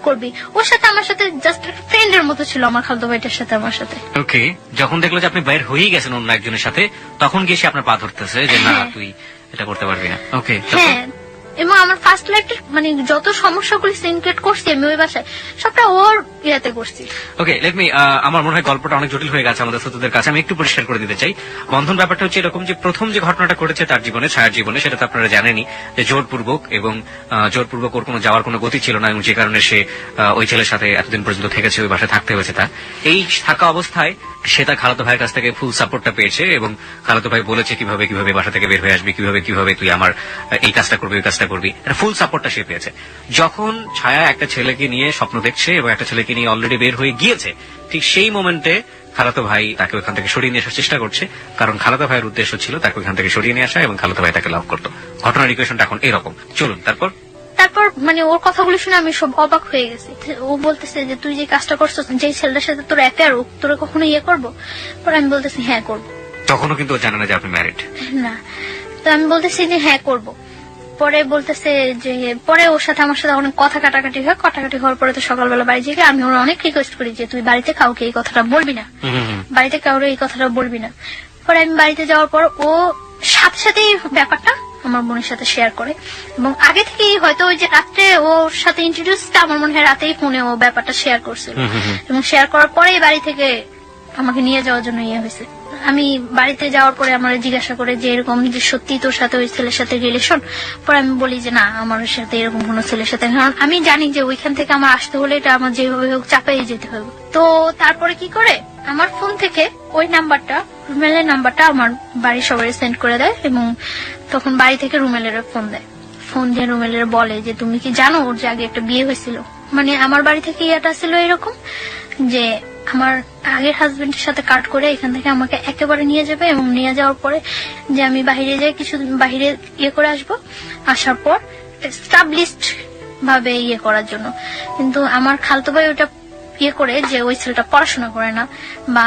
করবি। ওর সাথে আমার সাথে জাস্ট ফ্রেন্ডের মতো ছিল আমার খালতো ভাইটার সাথে আমার সাথে।
ওকে, যখন দেখলো যে আপনি বাইরে হয়েই গেছেন অন্য একজনের সাথে, তখন গিয়ে সে আপনার পা ধরতেছে যে না
হ্যাঁ।
তুই এটা করতে পারবি না। ওকে,
হ্যাঁ, এবং আমার ফার্স্ট লাইফটা মানে যত সমস্যাগুলি সিনক্রেট করছি আমি ওই বাসায় সবটা ওর ইয়াতে করছি।
ওকে, লেট মি, আমার মনে হয় গল্পটা অনেক জটিল হয়ে গেছে আমাদের শ্রোতাদের কাছে। আমি একটু পরিষ্কার করে দিতে চাই। বন্ধন ব্যাপারটা হচ্ছে এরকম যে প্রথম যে ঘটনাটা ঘটেছে তার জীবনে, ছায়ার জীবনে, সেটা তো আপনারা জানেনই যে জোরপূর্বক, এবং জোরপূর্বক ওর কোনো যাওয়ার কোনো গতি ছিল না, এবং যে কারণে সে ওই ছেলের সাথে এতদিন পর্যন্ত থেকেছে, ওই বাসায় থাকতে হয়েছে তার। এই থাকা অবস্থায় সে তার খালাতো ভাইয়ের কাছ থেকে ফুল সাপোর্টটা পেয়েছে, এবং খালাতো ভাই বলেছে কিভাবে কিভাবে বাসা থেকে বের হয়ে আসবি, কিভাবে কিভাবে তুই আমার এই কাজটা করবি, ওই কাজটা করবি, এটা ফুল সাপোর্টটা সে পেয়েছে। যখন ছায়া একটা ছেলেকে নিয়ে স্বপ্ন দেখছে এবং একটা ছেলেকে নিয়ে অলরেডি বের হয়ে গিয়েছে, ঠিক সেই মোমেন্টে খালাতো ভাই তাকে ওখান থেকে সরিয়ে নিয়ে আসার চেষ্টা করছে, কারণ খালাতো ভাইয়ের উদ্দেশ্য ছিল তাকে ওখান থেকে সরিয়ে নিয়ে আসা, এবং খালাতো ভাই তাকে লাভ করতো। ঘটনার ইকুয়েশনটা এখন এরকম। চলুন
তারপর মানে ওর কথাগুলো শুনে আমি সব অবাক হয়ে গেছি। ও বলতেছে যে তুই যে কাজটা করছো, যে ছেলেটার সাথে তোর অ্যাফেয়ার, তোরা কখনো ইয়ে করবো? পরে আমি বলতেছি হ্যাঁ করবো।
তখনও কিন্তু ও জানে না যে আপনি ম্যারিড।
না, তো আমি বলতেছি যে হ্যাঁ করবো। পরে বলতেছে যে, পরে ওর সাথে আমার সাথে অনেক কথা কাটাকাটি হয়। কাটাকাটি হওয়ার পরে তো সকালবেলা বাড়ি যেয়ে আমি ওরা অনেক রিকোয়েস্ট করি যে তুই বাড়িতে কাউকে এই কথাটা বলবি না, বাড়িতে কাউরে এই কথাটা বলবি না। পরে আমি বাড়িতে যাওয়ার পর ও সাথে সাথে ব্যাপারটা আমার বোনের সাথে শেয়ার করে, এবং আগে থেকেই হয়তো ওই যে রাত্রে ওর সাথে ইন্ট্রোডিউসটা আমার মনে হয় রাতেই ফোনে ও ব্যাপারটা শেয়ার করছিল, এবং শেয়ার করার পরে বাড়ি থেকে আমাকে নিয়ে যাওয়ার জন্য ইয়ে হয়েছে। আমি বাড়িতে যাওয়ার পরে আমার জিজ্ঞাসা করে যে এরকম যে সত্যি তোর সাথে ওই ছেলের সাথে রিলেশন? পরে আমি বলি যে না, আমার সাথে এরকম কোন ছেলের সাথে, কারণ আমি জানি যে ওইখান থেকে আমার আসতে হলে এটা আমার যেভাবে হোক চাপাই যেতে হবে। তো তারপরে কি করে আমার ফোন থেকে ওই নাম্বারটা, রুমেলের নাম্বারটা আমার বাড়ির সবাই সেন্ড করে দেয়, এবং তখন বাড়ি থেকে রুমেলের ফোন দেয়। ফোন দিয়ে রুমেলের বলে যে তুমি কি জানো ওর যে আগে একটা বিয়ে হয়েছিল? মানে আমার বাড়ি থেকে ইয়েটা ছিল এরকম যে আমার আগের হাজবেন্ডের সাথে কাট করে এখান থেকে আমাকে একেবারে নিয়ে যাবে, এবং নিয়ে যাওয়ার পরে যে আমি বাইরে যাই, কিছু বাইরে ইয়ে করে আসবো, আসার পর এস্টাবলিশড ভাবে ইয়ে করার জন্য। কিন্তু আমার খালতো ভাই ওটা ইয়ে করে যে ওই ছেলেটা পড়াশোনা করে না, বা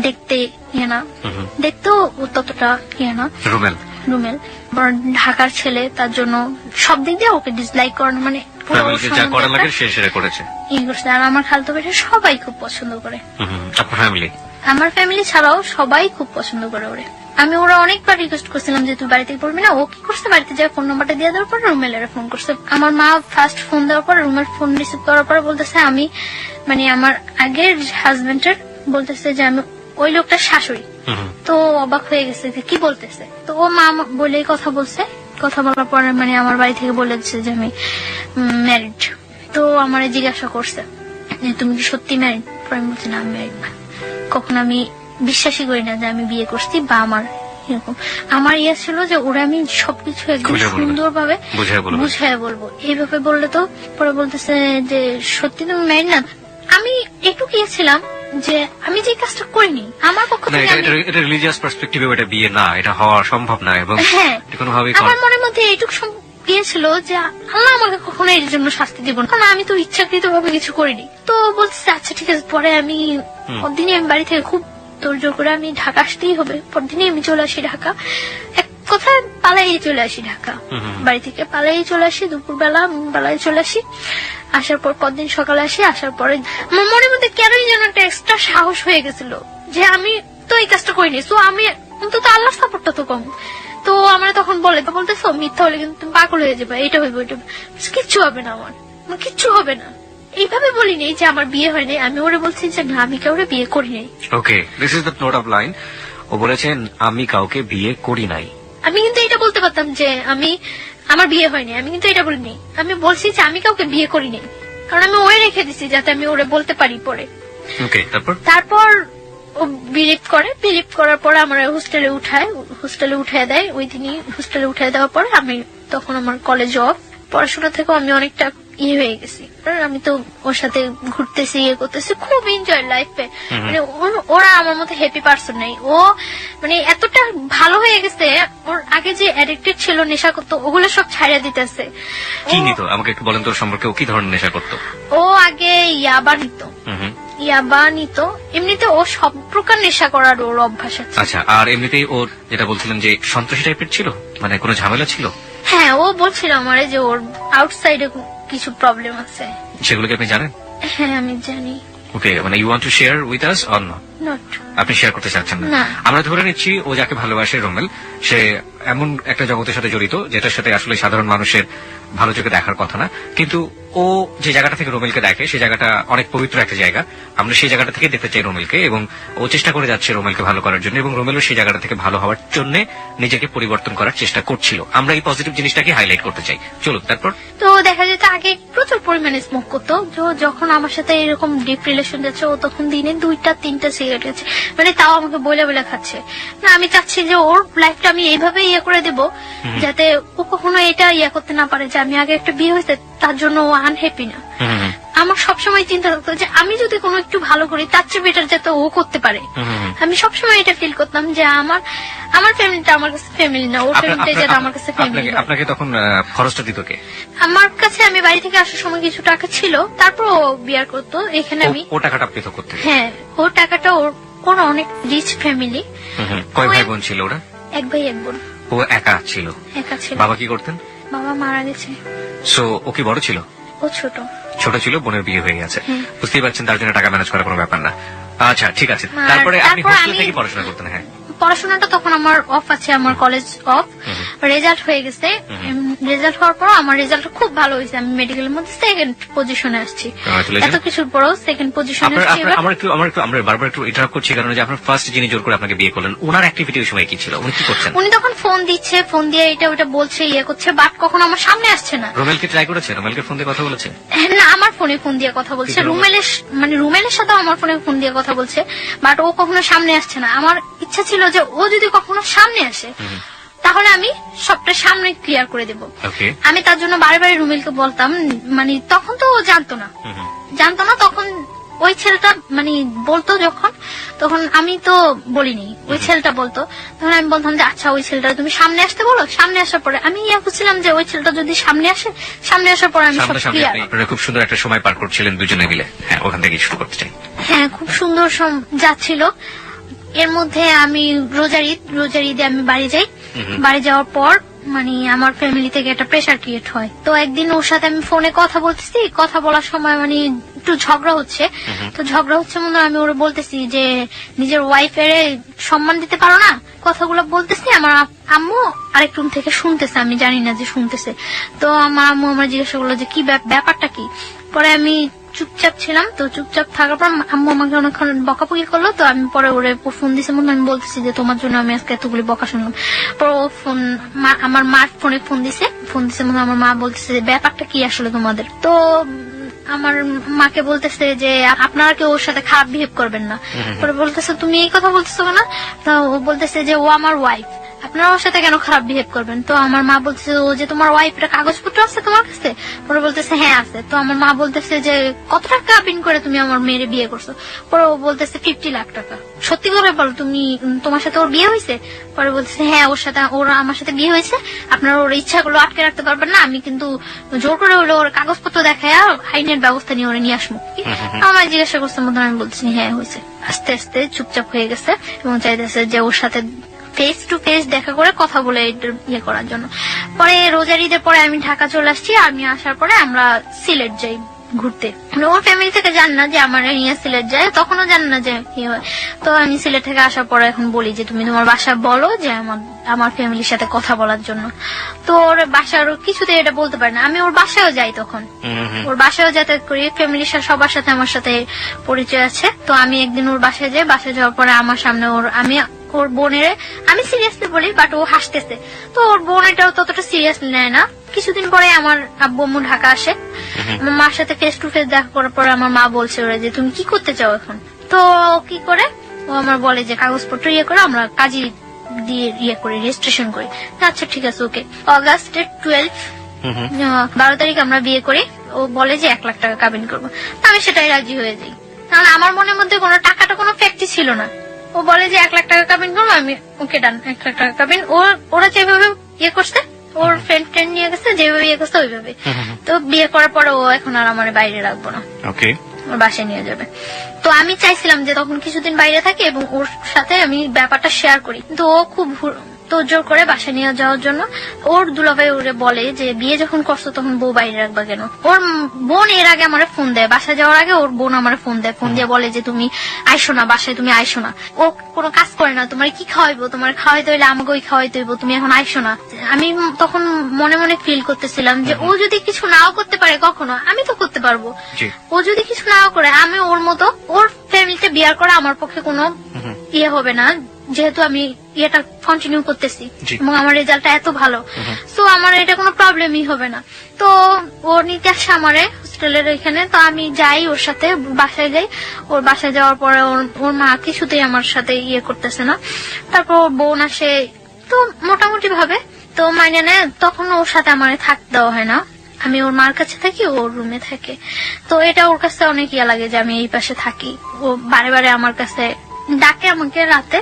দেখতে ইয়ে না, দেখতেও ততটা ইয়ে না, রুমেল ঢাকার ছেলে, তার জন্য সব দিক দিয়ে ওকে ডিসলাইক করানো, মানে আর আমার খালতো ভাইটা সবাই খুব পছন্দ করে, আমার ফ্যামিলি ছাড়াও সবাই খুব পছন্দ করে ওরে। আমি ওরা অনেকবার রিকোয়েস্ট করছিলাম যে তুই বাড়িতে পড়বি না। ও কি করছে, বাড়িতে যাওয়ার ফোন নাম্বারটা দিয়ে দেওয়ার পর রুমেলের ফোন করছে। আমার মা ফার্স্ট ফোন দেওয়ার পর রুমের ফোন রিসিভ করার পর বলতেছে আমি মানে আমার আগের হাজবেন্ডের বলতেছে যে আমি ওই লোকটার শাশুড়ি। তো অবাক হয়ে গেছে যে কি বলতেছে। তো ও মা বলে কথা বলছে, কথা বলার পরে মানে আমার বাড়ি থেকে বলেছে যে আমি ম্যারিড। তো আমার জিজ্ঞাসা করছে যে তুমি কি সত্যি ম্যারিড? আমি বলছি না, আমি ম্যারিড না। কখন আমি বিশ্বাসই করি না যে আমি বিয়ে করছি, বা আমার এরকম আমার ইয়ে ছিল যে ওরা আমি সবকিছু একদম সুন্দর ভাবে বুঝায় বলবো। এইভাবে বললে তো পরে বলতেছে যে সত্যি তুমি ম্যারিড না। আমি একটু গিয়েছিলাম যে আমি যে কাজটা করিনি আমার পক্ষ থেকে,
এটা রিলিজিয়াস পার্সপেক্টিভে এটা বিয়ে না, এটা হওয়া সম্ভব না, এবং কোনোভাবেই
আমার মনের মধ্যে এইটুকু গিয়েছিল যে আল্লাহ আমাকে কখনো এর জন্য শাস্তি দিব না, কারণ আমি তো ইচ্ছাকৃত ভাবে কিছু করিনি। তো বলছে আচ্ছা ঠিক আছে। পরে আমি পরদিনই আমি বাড়ি থেকে খুব তোড়জোড় করে আমি ঢাকা আসতেই হবে, পরদিনই আমি চলে আসি ঢাকা। এক কথায় পালাই চলে আসি ঢাকা, বাড়ি থেকে পালাই চলে আসি, দুপুরবেলা পালাই চলে আসি। আসার পর পরদিন সকালে আসি। আসার পরে আমার মনের মধ্যে কেনই যেন একটা এক্সট্রা সাহস হয়ে গেছিল যে আমি তো এই কাজটা করিনি, তো আমি অন্তত আল্লাহর সাপোর্টটা তো কম। তো আমরা তখন বলতেছো মিথ্যা হলে কিন্তু তুমি পাগল হয়ে যাবে, এটা হইব ওইটা, কিচ্ছু হবে না, আমার কিচ্ছু হবে না। এইভাবে বলিনি যে আমার বিয়ে হয়নি, আমি ওরে বলছি যে না আমি কাউকে বিয়ে করি নাই।
Okay, this is the note of line. ও বলেছেন আমি কাউকে বিয়ে করি নাই।
আমি কিন্তু এটা বলতে পারতাম যে আমার বিয়ে হয়নি, আমি কিন্তু এটা বলিনি। আমি বলছি যে আমি কাউকে বিয়ে করি নাই, কারণ আমি ওই রেখে দিছি যাতে আমি ওরে বলতে পারি পরে।
ওকে,
তারপর ও বিলিভ করার পরে আমার হোস্টেলে উঠায় দেয়। ওই দিনই হোস্টেলে উঠায় দেওয়ার পরে আমি তখন আমার কলেজ অফ, পড়াশোনা থেকেও আমি অনেকটা ইয়ে হয়ে গেছি। আমি তো ওর সাথে ঘুরতেছি, ইয়ে করতেছি, খুব এনজয় লাইফে। মানে ওরা আমার মতো হ্যাপি পারসন নেই। ও মানে এতটা ভালো হয়ে গেছে, ওর আগে যে অ্যাডিক্টেড ছিল, নেশা করতো, ওগুলো সব ছাড়িয়ে দিতেছে।
কি নিত আমাকে একটু বলেন তো সম্পর্কে, ও কি ধরনের নেশা করতো?
ও আগে ইয়াবা নিত, ইয়াবা নিত, এমনিতে ও সব প্রকার নেশা করার ওর অভ্যাস আছে।
আচ্ছা, আর এমনিতেই ওর যেটা বলছিলেন যে সন্ত্রাসী টাইপের ছিল, মানে কোনো ঝামেলা ছিল?
হ্যাঁ, ও বলছিল আমারে যে ওর আউটসাইডে কিছু প্রবলেম আছে।
সেগুলো কি আপনি জানেন?
হ্যাঁ, আমি জানি।
ওকে, মানে you want to share with us or not?
Not.
আপনি শেয়ার করতে চাচ্ছেন না?
না।
আমরা ধরে নিচ্ছি ও যাকে ভালোবাসে রোমেল, সে এমন একটা জগতের সাথে জড়িত যেটার সাথে আসলে সাধারণ মানুষের ভালো চোখে দেখার কথা না, কিন্তু ও যে জায়গাটা থেকে রোমেলকে দেখে সেই জায়গাটা অনেক পবিত্র একটা জায়গা। আমরা সেই জায়গাটা থেকে দেখতে চাই রোমেলকে, এবং ও চেষ্টা করে যাচ্ছে রোমেলকে ভালো করার জন্য, এবং রোমেলও সেই জায়গাটা থেকে ভালো হওয়ার জন্য নিজেকে পরিবর্তন করার চেষ্টা করছিল। আমরা এই পজিটিভ জিনিসটাকে হাইলাইট করতে চাই। চলুন তারপর।
তো দেখা যেত আগে প্রচুর পরিমাণে স্মোক করতো, যখন আমার সাথে এরকম ডিপ রিলেশন যাচ্ছে ও তখন দিনে 2-3টা সিগারেট খাচ্ছে, মানে তাও আমাকে বলে বলে খাচ্ছে। না, আমি চাচ্ছি যে ওর লাইফটা আমি এইভাবে করে দেব যাতে ও কখনো এটা করতে না পারে যে আমি আগে একটা বিয়ে হয়েছে তার জন্য ও আনহ্যাপি না। আমার সবসময় চিন্তা থাকতো যে আমি যদি কোনো একটু ভালো করি তার চেয়ে বেটার যাতে ও করতে পারে। আমি সবসময় এটা ফিল করতাম যে আমার ফ্যামিলিটা আমার কাছে ফ্যামিলি না, ওর ফ্যামিলিটা যাতে আমার কাছে ফ্যামিলি।
আপনাকে তখন খরচটা দিত কে?
আমার কাছে আমি বাড়ি থেকে আসার সময় কিছু টাকা ছিল, তারপর ও বিয়ার করতো এখানে। আমি
ও টাকাটা আপনি তো করতে?
হ্যাঁ, ওর টাকাটা ওর অনেক রিচ ফ্যামিলি।
কয় ভাই বোন ছিল ওরা?
এক ভাই এক বোন।
ও একা ছিল?
একা ছিল।
বাবা কি করতেন?
বাবা মারা গেছে।
সো ও কি বড় ছিল?
ও ছোট।
ছোট ছিল, বোনের বিয়ে হয়ে গেছে। বুঝতেই পারছেন তার জন্য টাকা ম্যানেজ করা কোনো ব্যাপার না। আচ্ছা, ঠিক আছে। তারপরে আপনি হোস্টেল থেকে পড়াশোনা করতেন? হ্যাঁ,
পড়াশোনাটা তখন আমার অফ আছে, আমার কলেজ অফ। রেজাল্ট হয়ে গেছে, রেজাল্ট হওয়ার পর আমার রেজাল্ট খুব ভালো হয়েছে, আমি মেডিকেলের মধ্যে সেকেন্ড পজিশনে আসছি। এত কিছুর পরও সেকেন্ড পজিশনে আসছি।
আমরা বারবার একটু ইন্টারাপ্ট করছি কারণ যে আপনার ফার্স্ট যিনি জোর করে আপনাকে বিয়ে করলেন, ওনার অ্যাক্টিভিটি ওই সময় কি ছিল? উনি কি করছেন?
উনি তখন ফোন দিচ্ছে, ফোন দিয়ে এটা ওটা বলছে, করছে, বাট কখনো আমার সামনে আসছে না।
রোমেলকে ট্রাই করেছে? রোমেলকে ফোন দিয়ে কথা বলেছে?
না, আমার ফোনে ফোন দিয়ে কথা বলছে। রুমেলের সাথে আমার ফোনে ফোন দিয়ে কথা বলছে, বাট ও কখনো সামনে আসছে না। আমার ইচ্ছা ছিল যে ও যদি কখনো সামনে আসে তাহলে আমি সবটা সামনে ক্লিয়ার করে দেব। আমি তার জন্য বারে বারে রুমেলকে বলতাম, মানে তখন তো ও জানতো না। তখন ওই ছেলেটা মানে বলতো, তখন আমি তো বলিনি, ওই ছেলেটা বলতো। তখন আমি বলতাম যে আচ্ছা, ওই ছেলেটা তুমি সামনে আসতে বলো। সামনে আসার পরে আমি বুঝছিলাম যে ওই ছেলেটা যদি সামনে আসে, সামনে আসার পরে আমি সব ক্লিয়ার।
আপনারা খুব সুন্দর একটা সময় পার করছিলেন দুজনে মিলে। হ্যাঁ, ওখান থেকে শুরু করতে চাই।
হ্যাঁ, খুব সুন্দর যাচ্ছিল। এর মধ্যে আমি রোজার ঈদে আমি বাড়ি যাই। বাড়ি যাওয়ার পর মানে আমার ফ্যামিলি থেকে একটা প্রেসার ক্রিয়েট হয়। তো একদিন ওর সাথে আমি ফোনে কথা বলতেছি, কথা বলার সময় মানে একটু ঝগড়া হচ্ছে। তো ঝগড়া হচ্ছে মনে আমি ওরা বলতেছি যে নিজের ওয়াইফের সম্মান দিতে পারো না, কথাগুলো বলতেছি। আমার আম্মু আরেক রুম থেকে শুনতেছে, আমি জানি না যে শুনতেছে। তো আমার আম্মু আমার জিজ্ঞাসা করলো যে কি ব্যাপারটা কি। পরে আমি চুপচাপ ছিলাম। তো চুপচাপ থাকার পর আম্মু আমাকে অনেকক্ষণ বকাবকি করলো। তো আমি পরে ওরে ফোন দিছে, মনে আমি বলতেছি যে তোমার জন্য আমি আজকে এতগুলি বকা শুনলাম। পরে ও আমার মার ফোনে ফোন দিছে মনে আমার মা বলতেছে যে ব্যাপারটা কি আসলে তোমাদের। তো আমার মাকে বলতেছে যে আপনারা কেউ ওর সাথে খারাপ বিহেভ করবেন না। পরে বলতেছে তুমি এই কথা বলতেছো না? তো ও বলতেছে যে ও আমার ওয়াইফ, আপনারা ওর সাথে কেন খারাপ বিহেভ করবেন? তো আমার মা বলতেছে ও যে তোমার ওয়াইফ, এটা কাগজপত্র আছে তোমার কাছে? পরে বলতেছে হ্যাঁ আছে। তো আমার মা বলতেছে যে কত টাকা বিন করে তুমি আমার মেয়ের বিয়ে করছো? পরে ও বলতেছে 50 লাখ টাকা। সত্যি করে বলো, তোমার সাথে ওর বিয়ে হয়েছে? পরে বলতেছে হ্যাঁ, ওরা আমার সাথে বিয়ে হয়েছে। আপনারা ওর ইচ্ছাগুলো আটকে রাখতে পারবেন না, আমি কিন্তু জোর করে হলে ওর কাগজপত্র দেখায় আইনের ব্যবস্থা নিয়ে ওরা নিয়ে আসবো। আমার জিজ্ঞাসা করছে মতো আমি বলছি হ্যাঁ হয়েছে। আস্তে আস্তে চুপচাপ হয়ে গেছে এবং চাইতেছে যে ওর সাথে ফেস টু ফেস দেখা করে কথা বলে করার জন্য। পরে রোজার ঈদের পরে আমি ঢাকা চলে আসছি। আমি আসার পরে আমরা সিলেট যাই ঘুরতে। ওর ফ্যামিলি থেকে জান না যে আমার নিয়ে সিলেট যায়, তখনও জান না যে কি হয়। তো আমি সিলেট থেকে আসার পরে এখন বলি যে তুমি তোমার বাসা বলো যে আমার ফ্যামিলির সাথে কথা বলার জন্য। তো ওর বাসার কিছুতে এটা বলতে পারে না। আমি ওর বাসায়ও যাই, তখন ওর বাসায়ও যাতায়াত করি, ফ্যামিলির সবার সাথে আমার সাথে পরিচয় আছে। তো আমি একদিন ওর বাসায় যাই, বাসায় যাওয়ার পরে আমার সামনে ওর বোনের আমি সিরিয়াসলি বলি, বাট ও হাসতেছে। তো ওর বোন এটাও ততটা সিরিয়াসলি নেয় না। কিছুদিন পরে আমার আব্বু আম্মু ঢাকা আসে। আমার মার সাথে ফেস টু ফেস দেখা করার পরে আমার মা বলছে ওরা যে তুমি কি করতে চাও এখন? তো কি করে ও আমার বলে যে কাগজপত্র করে আমরা কাজী দিয়ে করি, রেজিস্ট্রেশন করি। আচ্ছা ঠিক আছে, ওকে। অগাস্টের 12 তারিখ আমরা বিয়ে করি। ও বলে যে 1 লাখ টাকা কাবিন করবো। আমি সেটাই রাজি হয়ে যাই, কারণ আমার মনের মধ্যে কোনো টাকাটা কোনো ফ্যাক্টই ছিল না। ও বলে যে 1 লাখ টাকা কাবিন করবো, আমি ওকে ডান 1 লাখ টাকা কাবিন। ওরা যেভাবে করছে, ওর ফ্রেন্ড নিয়ে গেছে যেভাবে করছে ওইভাবে। তো বিয়ে করার পরে ও এখন আর আমার বাইরে রাখবো না।
ওকে,
ওর বাসায় নিয়ে যাবে। তো আমি চাইছিলাম যে তখন কিছুদিন বাইরে থাকি এবং ওর সাথে আমি ব্যাপারটা শেয়ার করি, কিন্তু ও খুব জোর করে বাসায় নিয়ে যাওয়ার জন্য ওর দুলাভাই ওরে বলে যে বিয়ে যখন করছো তখন বউ বাইরে রাখবা কেন। ওর বোন এর আগে আমার ফোন দেয়, বাসায় যাওয়ার আগে ওর বোন আমার ফোন দেয়, ফোন দিয়ে বলে যে তুমি আইসো না বাসায়, তুমি আইসো না, ও কোনো কাজ করে না, তোমার কি খাওয়াইবো, তোমার খাওয়াইতে হইলে আমাকে ওই খাওয়াইতে হইবো, তুমি এখন আইসো না। আমি তখন মনে মনে ফিল করতেছিলাম যে ও যদি কিছু নাও করতে পারে কখনো, আমি তো করতে পারবো। ও যদি কিছু নাও করে, আমি ওর মতো ওর ফ্যামিলিতে বিয়ার করা আমার পক্ষে কোনো ইয়ে হবে না, যেহেতু আমি এটা কন্টিনিউ করতেছি এবং আমার রেজাল্টটা এত ভালো, তো আমার এটা কোনো প্রবলেমই হবে না। তো ও নিতে আসে আমারে হোস্টেলের এখানে, তো আমি যাই ওর সাথে, বাসায় যাই। ওর বাসায় যাওয়ার পরে ওর মা কিছুতেই আমার সাথে ইয়ে করতেছে না। তারপর ওর বোন আসে, তো মোটামুটি ভাবে তো মাইনে নেয়। তখন ওর সাথে আমার থাকতে দেওয়া হয় না, আমি ওর মার কাছে থাকি, ওর রুমে থাকে। তো এটা ওর কাছে অনেক ইয়া লাগে যে আমি এই পাশে থাকি। ও বারে বারে আমার কাছে ডাকে, আমাকে রাতে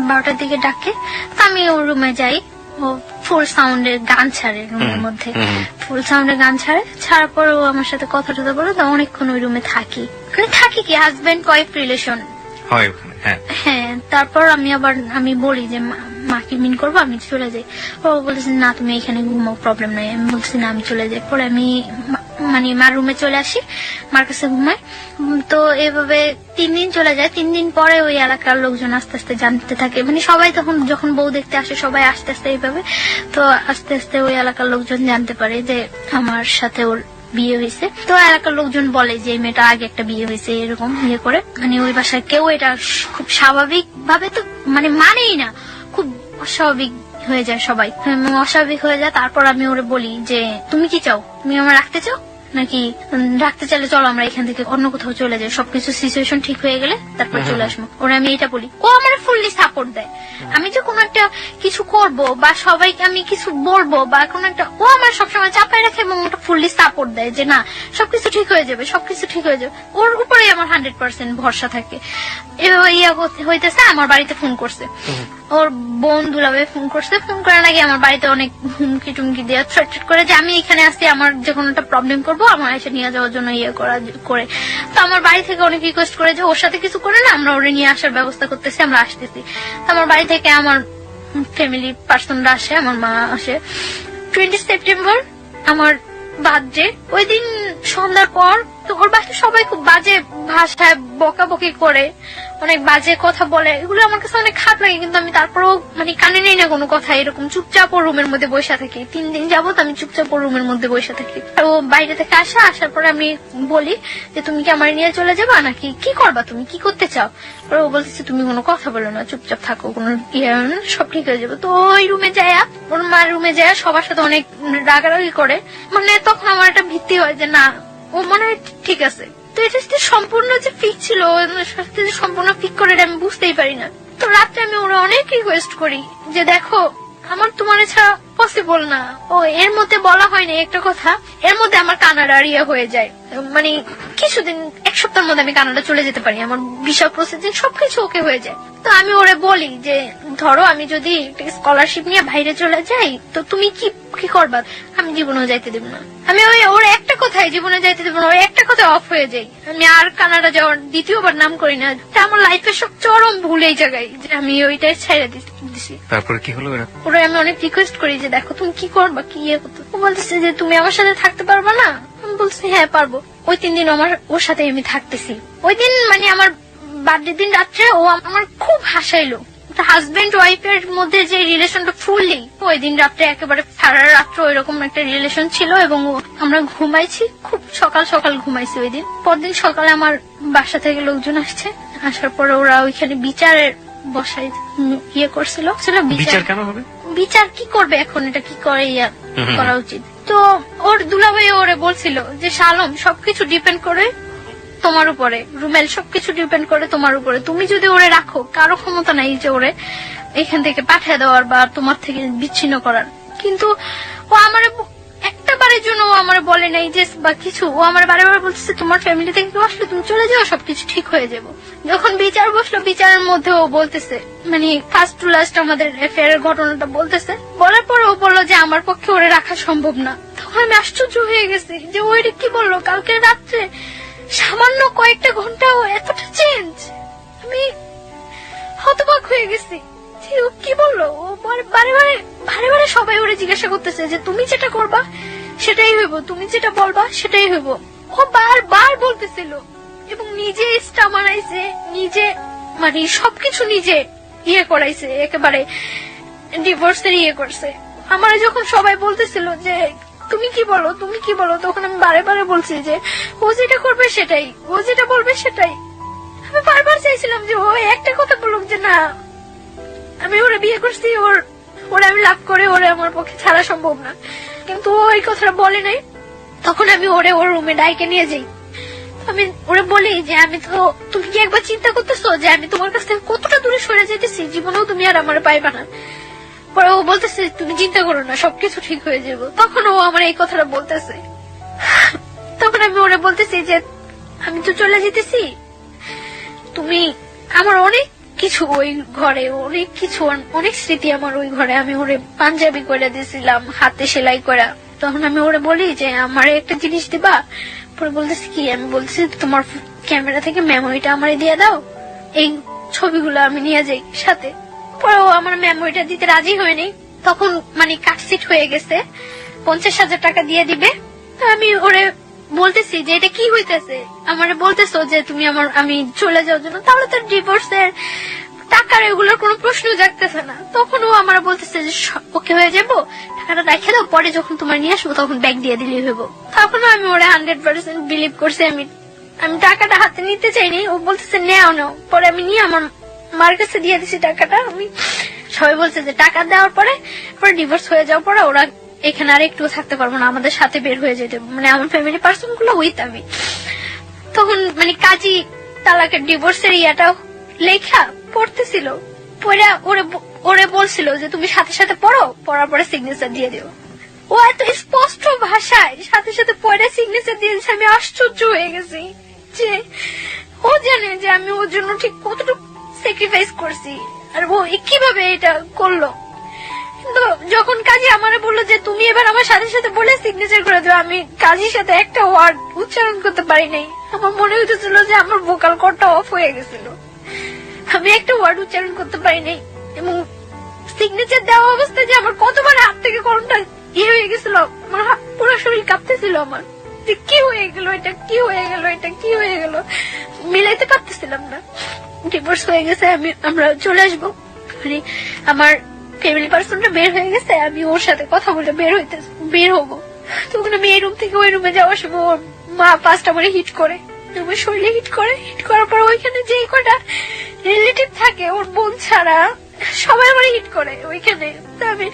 12টার দিকে ডাকে, তো আমি ওর রুমে যাই। ও ফুল সাউন্ডের গান ছাড়ে রুমের মধ্যে, ফুল সাউন্ডের গান ছাড়ার পর ও আমার সাথে কথা টথা বলে, তো অনেকক্ষণ ওই রুমে থাকি, মানে থাকি কি হাজবেন্ড ওয়াইফ রিলেশন। হ্যাঁ, তারপর আমি বলি যে মাকে মিন করবো, আমি চলে যাই। ও বলেছে না তুমি এখানে ঘুমাও, প্রবলেম নাই। আমি বলছি না আমি চলে যাই। পরে আমি মানে মার রুমে চলে আসি, মার কাছে ঘুমাই। তো এভাবে 3 দিন চলে যায়। 3 দিন পরে ওই এলাকার লোকজন আস্তে আস্তে জানতে থাকে, মানে সবাই তখন যখন বউ দেখতে আসে সবাই আস্তে আস্তে এইভাবে, তো আস্তে আস্তে ওই এলাকার লোকজন জানতে পারে যে আমার সাথে ওর বিয়ে হয়েছে। তো এলাকার লোকজন বলে যে এই মেয়েটা আগে একটা বিয়ে হয়েছে, এরকম ইয়ে করে, মানে ওই বাসায় কেউ এটা খুব স্বাভাবিক ভাবে তো মানে মানেই না, খুব অস্বাভাবিক হয়ে যায় সবাই, অস্বাভাবিক হয়ে যায়। তারপর আমি ওরে বলি যে তুমি কি চাও, তুমি আমার রাখতে চাও নাকি রাখতে চাইলে চলো আমরা এখান থেকে অন্য কোথাও চলে যাই, সবকিছু সিচুয়েশন ঠিক হয়ে গেলে তারপর চলে আসবো। ওরা আমি এটা বলি, ও আমার ফুললি সাপোর্ট দেয়। আমি যে কোনো একটা কিছু করব বা সবাইকে আমি কিছু বলবো বা কোনো একটা, ও আমার সবসময় চাপায় রাখে এবং ওটা ফুললি সাপোর্ট দেয় যে না সবকিছু ঠিক হয়ে যাবে, সবকিছু ঠিক হয়ে যাবে। ওর উপরে আমার 100% ভরসা থাকে। এভাবে ইয়া হইতেছে। আমার বাড়িতে ফোন করছে, ওর বোন দুলাভাই ফোন করছে। ফোন করার আগে আমার বাড়িতে অনেক হুমকি টুমকি দিয়ে থ্রেট করে যে আমি এখানে আসছি, আমার যে কোনো একটা প্রবলেম করবো, আমার এসে নিয়ে যাওয়ার জন্য ইয়ে করে। তো আমার বাড়ি থেকে অনেক রিকোয়েস্ট করে যে ওর সাথে কিছু করে না, আমরা ওরে নিয়ে আসার ব্যবস্থা করতেছি, আমরা আসতেছি। আমার বাড়ি থেকে আমার ফ্যামিলি পার্সনরা আসে, আমার মা আসে। 20 সেপ্টেম্বর আমার বার্থডে, ওই দিন সন্ধ্যার পর তো ওর বাসায় সবাই খুব বাজে ভাষায় বকাবকি করে, অনেক বাজে কথা বলে। এগুলো আমার কাছে অনেক খারাপ লাগে, কিন্তু আমি তারপরেও মানে কানে নেই না কোনো কথা, এরকম চুপচাপ ও রুমের মধ্যে বসে থাকি। 3 দিন যাবত আমি চুপচাপ ও রুমের মধ্যে বসে থাকি। ও বাইরে থেকে আসার পরে আমি বলি যে তুমি কি আমার নিয়ে চলে যাবা নাকি কি করবা, তুমি কি করতে চাও। ও বলতেছে তুমি কোনো কথা বলো না, চুপচাপ থাকো, কোনো সব ঠিক হয়ে যাবে। তো ওই রুমে যায়, ওর মার রুমে যায়, সবার সাথে অনেক রাগারাগি করে। মানে তখন আমার একটা ভিত্তি হয় যে না ও মনে হয় ঠিক আছে। তো এটা সম্পূর্ণ যে ফিক ছিল, সম্পূর্ণ ফিক করে আমি বুঝতেই পারি না। তো রাত্রে আমি ওরা অনেক রিকোয়েস্ট করি যে দেখো আমার তোমার ছাড়া পসিবল না। ও এর মধ্যে বলা হয়নি একটা কথা, এর মধ্যে আমার কানাডা ইয়ে হয়ে যায়, মানে কিছুদিন 1 সপ্তাহের মধ্যে আমি কানাডা চলে যেতে পারি, আমার ভিসা প্রসেসিং সবকিছু ওকে হয়ে যায়। তো আমি ওরে বলি যে ধরো আমি যদি স্কলারশিপ নিয়ে বাইরে চলে যাই তো তুমি কি করবা। আমি জীবনেও যাইতে দেব না, আমি ওর একটা কথাই জীবনে যাইতে দেব না, ওর একটা কথা অফ হয়ে যাই, আমি আর কানাডা যাওয়ার দ্বিতীয়বার নাম করি না। আমার লাইফের সব চরম ভুল এই জায়গায় যে আমি ওইটাই ছেড়ে দিছি।
তারপরে কি হলো?
ওরা আমি অনেক রিকোয়েস্ট করি যে দেখো তুমি কি করবা, কি ইয়ে করতো। ও বলতেছে যে তুমি আমার সাথে থাকতে পারবা না। আমি বলছি হ্যাঁ পারবো। ওই 3 দিন ওর সাথে আমি থাকতেছি। ওই দিন মানে আমার বার্থডে দিন রাত্রে ও আমার খুব হাসাইলো। হাজবেন্ড ওয়াইফের মধ্যে যে রিলেশনটা ফুললি, ওই দিন রাত্রে একেবারে সারা রাত্র ওইরকম একটা রিলেশন ছিল এবং আমরা ঘুমাইছি, খুব সকাল সকাল ঘুমাইছি ওই দিন। পরদিন সকালে আমার বাসা থেকে লোকজন আসছে, আসার পরে ওরা ওইখানে বিচারের বসাই ইয়ে করছিল।
বিচার কেন হবে?
বিচার কি করবে এখন, এটা কি করে ইয়া করা উচিত। তো ওর দুলাভাই ওরে বলছিল যে শালম সবকিছু ডিপেন্ড করে তোমার উপরে, রুমেল সবকিছু ডিপেন্ড করে তোমার উপরে। তুমি যদি ওরে রাখো, কারো ক্ষমতা নাই যে ওরে এখান থেকে পাঠিয়ে দেওয়ার বা তোমার থেকে বিচ্ছিন্ন করার। কিন্তু ও আমার একটা বারের জন্য ও আমার বলে নাই যে বা কিছু, ও আমার বারে বারে বলতেছে তোমার ফ্যামিলি থেকে কেউ আসলে তুমি চলে যাও, সবকিছু ঠিক হয়ে যাবো। যখন বিচার বসলো, বিচারের মধ্যে ও বলতেছে মানে ফার্স্ট টু লাস্ট আমাদের অ্যাফেয়ারের ঘটনাটা বলতেছে। বলার পর ও বললো যে আমার পক্ষে ওরে রাখা সম্ভব না। তখন আমি আশ্চর্য হয়ে গেছি যে ওইটা কি বললো কালকে রাত্রে সামান্য কয়েকটা ঘন্টাও এতটা চেঞ্জ, আমি হতবাক হয়ে গেছি যে ও কি বললো। ও বারে বারে সবাই ওরে জিজ্ঞাসা করতেছে যে তুমি যেটা করবা সেটাই হইব, তুমি যেটা বলবা সেটাই হইব। ও বারবার বলতেছিল এবং নিজে স্টাম মারাইছে, নিজে মানে সবকিছু নিজে ইয়ে করাইছে, একেবারে ডিভোর্সের ইয়ে করছে। আমার যখন সবাই বলতেছিল যে তুমি কি বলো তুমি কি বলো, তখন আমি বারে বারে বলছি যে ও যেটা করবে সেটাই, ও যেটা বলবে সেটাই। আমি বারবার চাইছিলাম যে ও একটা কথা বলুক যে না আমি ওরে বিয়ে করছি, ওরে আমি লাভ করে ওরে আমার পক্ষে ছাড়া সম্ভব না, কিন্তু ও এই কথাটা বলে নাই। তখন আমি ওরে ওর রুমে ডাইকে নিয়ে যাই, আমি ওরে বলি যে আমি তো, তুমি কি একবার চিন্তা করতেছো যে আমি তোমার কাছ থেকে কতটা দূরে সরে যেতেছি, জীবনেও তুমি আর আমার পাইবা না। পরে ও বলতেছে তুমি চিন্তা করো না, সবকিছু ঠিক হয়ে যাবো। তখন ও আমার এই কথাটা বলতেছে, তখন আমি ওরে বলতেছি যে আমি তো চলে যেতেছি, তুমি আমার অনেক কিছু ওই ঘরে, অনেক কিছু অনেক স্মৃতি আমার ওই ঘরে, আমি ওরে পাঞ্জাবি করে দিয়েছিলাম হাতে সেলাই করা। তখন আমি ওরে বলি যে আমার একটা জিনিস দিবা। পরে বলতেছি কি, আমি বলছি তোমার ক্যামেরা থেকে মেমোরিটা আমারে দিয়ে দাও, এই ছবিগুলো আমি নিয়ে যাই সাথে। পরে ও আমার মেমোরিটা দিতে রাজি হয়নি, তখন মানে কাটসিট হয়ে গেছে, 50,000 টাকা দিয়ে দিবে। আমি ওরে বলতেছি যে এটা কি হইতেছে, আমারে বলতেছো যে তুমি আমি চলে যাওয়ার জন্য, তাহলে তো ডিভোর্সের টাকার এগুলোর কোনো প্রশ্ন জাগতেছে না। তখন ও আমার বলতেছে যে ওকে হয়ে যাবো, টাকাটা রেখে দাও, পরে যখন তোমার নিয়ে আসবো তখন ব্যাগ দিয়ে দিলেই হইব। তখন আমি ওরে 100% বিলিভ করছি। আমি টাকাটা হাতে নিতে চাইনি, ও বলতেছে নেও নাও। পরে আমি নিয়ে আমার মার কাছে দিয়ে দিছি টাকাটা। আমি সবাই বলছে যে টাকা দেওয়ার পরে ডিভোর্স হয়ে যাওয়ার পরে ওরা এখানে আর একটু থাকতে পারবো না, আমাদের সাথে বের হয়ে যেতে, মানে আমার ফ্যামিলি পার্সন গুলো উইথ আমি। তখন মানে কাজী তালাকের ডিভোর্সের ইয়াটা লেখা পড়তেছিল, পরে ওরে বলছিল যে তুমি সাথে সাথে পড়ো, পড়ার পরে সিগনেচার দিয়ে দিও। ও এত স্পষ্ট ভাষায় সাথে সাথে পড়ে সিগনেচার দিয়ে দিচ্ছে, আমি আশ্চর্য হয়ে গেছি যে ও জানে যে আমি ওর জন্য ঠিক কতটুকু স্যাক্রিফাইস করছি, আর ও কিভাবে এটা করলো। কিন্তু যখন কাজী আমারে বললো যে তুমি এবার আমার সাথে সাথে বলে সিগনেচার করে দিও, আমি কাজীর সাথে একটা ওয়ার্ড উচ্চারণ করতে পারি নাই। আমার মনে হইতেছিল যে আমার ভোকাল কর্ডটা অফ হয়ে গেছিল, আমি একটা ওয়ার্ড উচ্চারণ করতে পারি নাই। এবং সিগনেচার দেওয়া অবস্থায় যে আমার কতবার হাত থেকে কলমটা ইয়ে হয়ে গেছিল, আমার পুরো শরীর কাঁপতেছিল আমার, যে কি হয়ে গেল এটা, কি হয়ে গেল এটা, কি হয়ে গেল, মিলাইতে পারতেছিলাম না। ডিভোর্স হয়ে গেছে, আমরা চলে আসবো, মানে আমার ফ্যামিলি পার্সনটা বের হয়ে গেছে, আমি ওর সাথে কথা বলে বের হবো। তখন আমি এই রুম থেকে ওই রুমে যাওয়ার সময় ওর মা 5টা করে হিট করে, আমার শরীরে হিট করার পর ওইখানে যেই কটা রিলেটিভ থাকে ওর বোন ছাড়া সবাই আমার হিট করে ওইখানে। তো আমি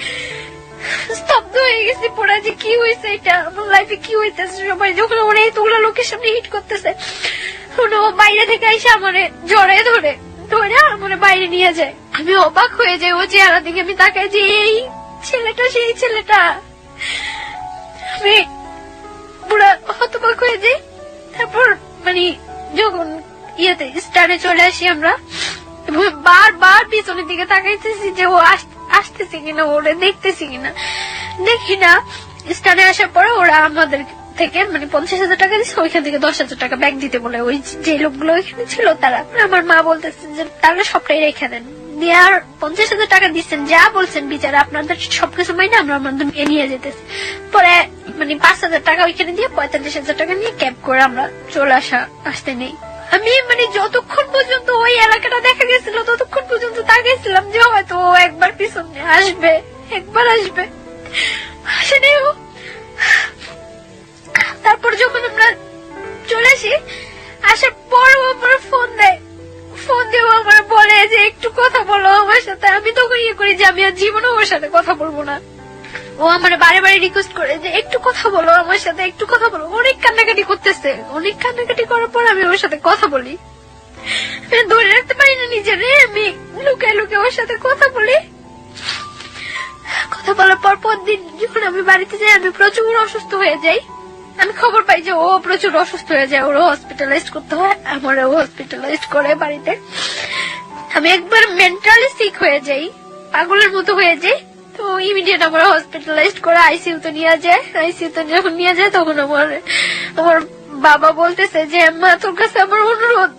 স্তব্ধ হয়ে গেছি পুরা, যে কি হয়েছে এটা, আমার লাইফে কি হইতেছে। সবাই যখন ওরা এতগুলো লোকের সামনে হিট করতেছে, ও বাইরে থেকে এসে আমার জড়ায় ধরে আমার বাইরে নিয়ে যায়। আমি অবাক হয়ে যাই, ও চেহারা দিকে আমি তাকাই যে এই ছেলেটা সেই ছেলেটা। আমি পুরা হতবাক হয়ে যাই। তারপর মানে যখন ইয়েতে স্টারে চলে আসি আমরা, বারবার পিছনের দিকে তাকাইতেছি যে ও আসতেছে কিনা, ওরে দেখতেছি কিনা, দেখি না। স্টারে আসার পরে ওরা আমাদের থেকে মানে 50,000 টাকা দিচ্ছে, ওইখান থেকে 10,000 টাকা ব্যাগ দিতে বলে ওই যে লোকগুলো ওইখানে ছিল তারা। আমার মা বলতেছে যে তাহলে সবটাই রেখে দেন, দিয়ে আর 50,000 টাকা দিচ্ছেন, যা বলছেন বিচার আপনাদের সবকিছু মাইনে আমরা আমাদের নিয়ে যেতেছি। পরে মানে 5,000 টাকা ওইখানে দিয়ে 45,000 টাকা নিয়ে ক্যাব করে আমরা চলে আসতে নেই। আমি মানে যতক্ষণ পর্যন্ত ওই এলাকাটা দেখা গেছিল ততক্ষণ পর্যন্ত তাকিয়েছিলাম যে হয়তো ও একবার পিছনে আসবে, একবার আসবে, আসেনি ও। তারপর যখন আমরা চলে আসি, আসার পর ও আমার ফোন দিয়ে আমার বলে যে একটু কথা বলো আমার সাথে। আমি তখন ইয়ে করি যে আমি আর জীবনে ওর সাথে কথা বলবো না। ও আমার বারে বারে রিকোয়েস্ট করে যে একটু কথা বলো আমার সাথে, একটু কথা বলো। অনেক কান্নাকাটি করতেছে, অনেক কান্নাকাটি করার পর আমি ওর সাথে কথা বলি, ধরে রাখতে পারি না নিজেরে, আমি লুকায় লুকায় ওর সাথে কথা বলি। কথা বলার পর দিন যখন আমি বাড়িতে যাই, আমি প্রচুর অসুস্থ হয়ে যাই। আমি খবর পাই যে ও প্রচুর অসুস্থ হয়ে যায়, ওরও হসপিটালাইজ করতে হয়, আমারও হসপিটালাইজ করে বাড়িতে। আমি একবার মেন্টালি সিক হয়ে যাই, পাগলের মতো হয়ে যাই। তো ইমিডিয়েট আমার হসপিটালাইজ করে আইসিইউতে নিয়ে যায়। আইসিইউতে যখন নিয়ে যায় তখন আমার বাবা বলতেছে যে মা তোর কাছে আমার অনুরোধ,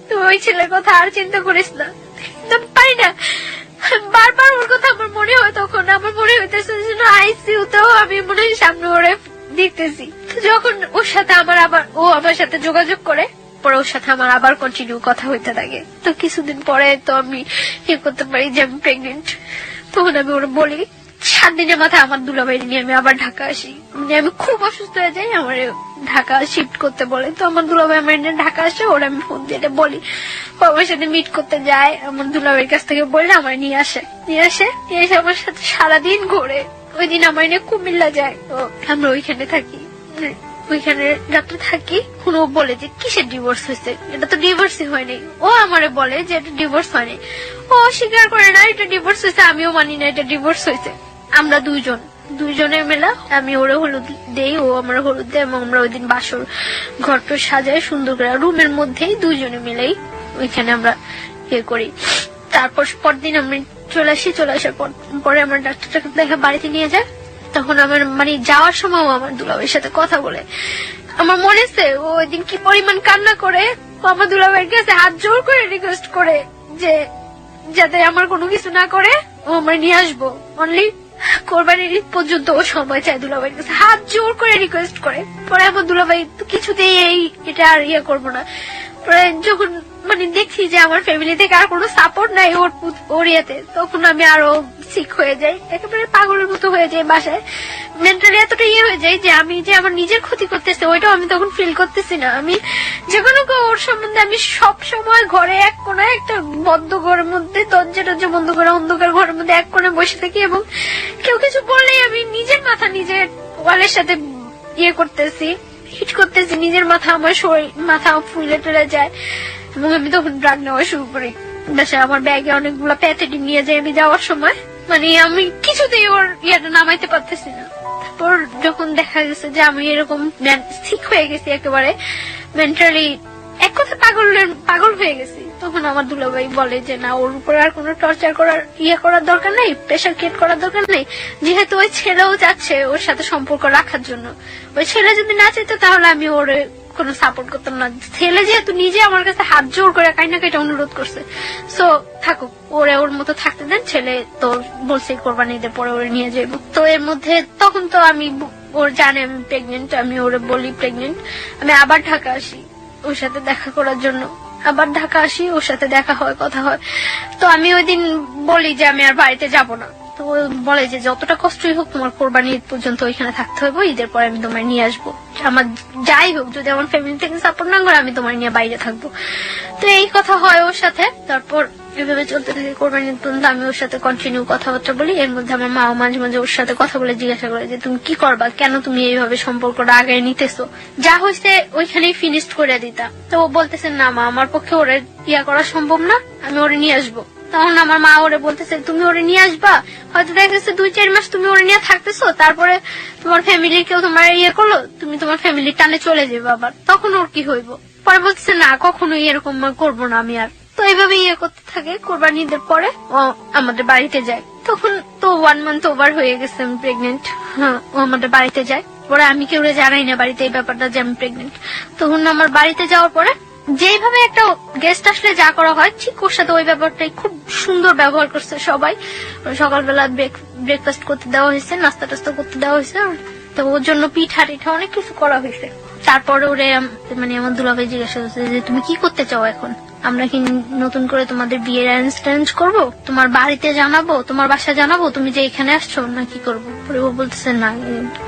তুই ওই ছেলের কথা আর চিন্তা করিস না। আমি পারি না, বারবার ওর কথা আমার মনে হয়, তখন আমার মনে হইতেছে যেন আইসিইউ তেও আমি মনে হয় সামনে ওরে দেখতেছি। যখন ওর সাথে ও আমার সাথে যোগাযোগ করে, পরে ওর সাথে আমার আবার কন্টিনিউ কথা হইতে থাকে। তো কিছুদিন পরে তো আমি করতে পারি যে আমি প্রেগনেন্ট। তখন আমি ওরা বলি, 7 দিনের মাথায় আমার দুলাভাই নিয়ে আমি আবার ঢাকা আসি। মানে আমি খুব অসুস্থ হয়ে যাই, আমার ঢাকা শিফট করতে বলে। তো আমার দুলাভাই আমার নিয়ে ঢাকা আসে, ওরা আমি ফোন দিয়ে বলি, বাবার সাথে মিট করতে যায়। আমার দুলাভাইয়ের কাছ থেকে বললে আমার নিয়ে এসে আমার সাথে সারাদিন ঘোরে। ওই দিন আমার নিয়ে কুমিল্লা যায়, তো আমরা ওইখানে থাকি, ওইখানে রাত্রে থাকি। ও বলে যে কিসের ডিভোর্স হয়েছে, এটা তো ডিভোর্সই হয়নি। ও আমারে বলে যে এটা ডিভোর্স হয়নি, ও স্বীকার করে না এটা ডিভোর্স হয়েছে, আমিও মানি না এটা ডিভোর্স হয়েছে। আমরা দুইজনের মেলা, আমি ওরে হলুদ দেই, ও আমার হলুদ দেয়, এবং আমরা ওই দিন বাসর ঘরটা সাজাই সুন্দর করে, রুমের মধ্যেই দুইজনে মিলেই ওইখানে আমরা করি। তারপর পরদিন আমি চলে আসার পরে আমার ডাক্তারটাকে দেখা বাড়িতে নিয়ে যায়। তখন আমার মানে যাওয়ার সময় আমার দুলাভাইয়ের সাথে কথা বলে। আমার মনে আছে ও ওই দিন কি পরিমাণ কান্না করে, আমার দুলাভাইয়ের কাছে হাত জোর করে রিকোয়েস্ট করে যে যাতে আমার কোনো কিছু না করে, ও আমার নিয়ে আসবো। অনলি কোরবানির ঈদ পর্যন্ত ও সময় চায় দুলাভাইয়ের কাছে, হাত জোর করে রিকোয়েস্ট করে। পরে আমার দুলাভাই কিছুতেই এটা আর করবো না। পরে যখন মানে দেখছি যে আমার ফ্যামিলি থেকে আর কোনো সাপোর্ট নাই ওর ইয়েতে, তখন আমি আরো সিক হয়ে যাই, একেবারে পাগলের মতো হয়ে যাই। বাসায় মেন্টালি এতটা হয়ে যায় যে আমি যে আমার নিজের ক্ষতি করতেছে ওইটাও আমি তখন ফিল করতেছি না। আমি যে কোনো ওর সম্বন্ধে আমি সব সময় ঘরে এক কোনায় একটা বদ্ধ ঘরের মধ্যে, দরজা বন্ধ করে অন্ধকার ঘরের মধ্যে এক কোণে বসে থাকি, এবং কেউ কিছু বললেই আমি নিজের মাথা নিজের ওয়ালের সাথে করতেছি, হিট করতেছি নিজের মাথা, আমার শরীর মাথা ফুলে টুলে যায়। এবং আমি তখন ড্রাগ নেওয়া শুরু করি। বাসায় আমার ব্যাগে অনেকগুলো প্যাথেটিক নিয়ে যাই আমি যাওয়ার সময়, মানে আমি কিছুতেই ওর নামাইতে পারতেছি না। তারপর যখন দেখা গেছে যে আমি এরকম ঠিক হয়ে গেছি, একেবারে মেন্টালি এক কথা পাগল হয়ে গেছি, তখন আমার দুলাভাই বলে যে না, ওর উপর আর কোনো টর্চার করার করার দরকার নেই, প্রেশার ক্রিয়েট করার দরকার নেই। যেহেতু ওই ছেলেও যাচ্ছে ওর সাথে সম্পর্ক রাখার জন্য, ওই ছেলে যদি না চাইতো তাহলে আমি ওর কোনো সাপোর্ট করতাম না। ছেলে যেহেতু নিজে আমার কাছে হাত জোর করে কাইটা অনুরোধ করছে, সো থাকুক, ওর মতো থাকতে দেন। ছেলে তো বলছে কোরবানি ঈদের পরে ওরে নিয়ে যাবো। তো এর মধ্যে তখন তো আমি, ওর জানে আমি প্রেগনেন্ট, আমি ওরে বলি প্রেগনেন্ট। আমি আবার ঢাকা আসি ওর সাথে দেখা করার জন্য, আবার ঢাকা আসি, ওর সাথে দেখা হয়, কথা হয়। তো আমি ওই দিন বলি যে আমি আর বাড়িতে যাব না। তো বলে যে যতটা কষ্টই হোক তোমার কোরবানি ঈদ পর্যন্ত ওইখানে থাকতে হবে, ঈদের পরে আমি তোমার নিয়ে আসবো, আমার যাই হোক, যদি আমার ফ্যামিলি থেকে সাপোর্ট না করে আমি তোমার নিয়ে বাইরে থাকবো। তো এই কথা হয় ওর সাথে। তারপর এভাবে চলতে থাকে কোরবানি ঈদ পর্যন্ত, আমি ওর সাথে কন্টিনিউ কথাবার্তা বলি। এর মধ্যে আমার মা মাঝে মাঝে ওর সাথে কথা বলে জিজ্ঞাসা করে যে তুমি কি করবা, কেন তুমি এইভাবে সম্পর্কটা আগে নিতেছো, যা হয়েছে ওইখানেই ফিনিশ করে দিতা। তো ও বলতেছে না মা, আমার পক্ষে ওরে করা সম্ভব না, আমি ওরে নিয়ে আসবো। তখন আমার মা ওরে বলতেছে তুমি ওরে নিয়ে আসবা, হয়তো দেখা গেছে 2-4 মাস তুমি ওরে নিয়ে থাকতেছো, তারপরে তোমার ফ্যামিলি কেউ তোমার করলো, তুমি তোমার ফ্যামিলির টানে চলে যাবে আবার, তখন ওর কি হইব। পরে বলতেছে না, কখনোই এরকম করবো না আমি আর। তো এইভাবে করতে থাকে। কোরবানি ঈদের পরে ও আমাদের বাড়িতে যায়। তখন তো 1 মান্থ ওভার হয়ে গেছে আমি প্রেগনেন্ট। হ্যাঁ, ও আমাদের বাড়িতে যায়। পরে আমি কেউ জানাই না বাড়িতে এই ব্যাপারটা যে আমি প্রেগনেন্ট। তখন আমার বাড়িতে যাওয়ার পরে যেভাবে একটা গেস্ট আসলে যা করা হয়, ঠিক ওর সাথে ওই ব্যাপারটাই খুব সুন্দর ব্যবহার করছে সবাই। সকালবেলা ব্রেকফাস্ট করতে দেওয়া হয়েছে, নাস্তা টাস্তা করতে দেওয়া হয়েছে, তো ওর জন্য পিঠা টিঠা অনেক কিছু করা হয়েছে। তারপরে ওরে মানে আমার দুলাভাই জিজ্ঞাসা করছে যে তুমি কি করতে চাও এখন, আমরা কি নতুন করে তোমাদের বিয়ের অ্যারেঞ্জ করবো, তোমার বাড়িতে জানাবো, তোমার বাসা জানাবো তুমি যে এখানে আসছো, না কি করবো। পরে ও বলতেছে না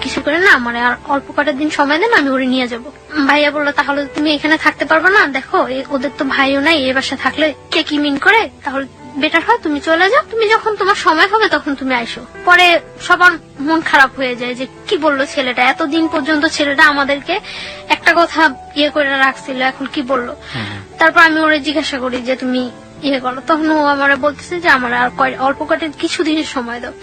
কিছু করে না, মানে আর অল্প কটা দিন সময় দেন, আমি ওরে নিয়ে যাবো। ভাইয়া বললো তাহলে তুমি এখানে থাকতে পারবে না, দেখো ওদের তো ভাইও নাই, এ বাসা থাকলে কে কি মিন করে, তাহলে বেটার হয় তুমি চলে যাও, তুমি যখন তোমার সময় হবে তখন তুমি আইসো। পরে সবার মন খারাপ হয়ে যায় যে কি বললো ছেলেটা, এতদিন পর্যন্ত ছেলেটা আমাদেরকে একটা কথা করে রাখছিল, এখন কি বললো। তারপর আমি ওরে জিজ্ঞাসা করি যে তুমি করো, তখন ও আমার বলতেছে যে আমার আর অল্প কটা কিছু দিনের সময় দাও।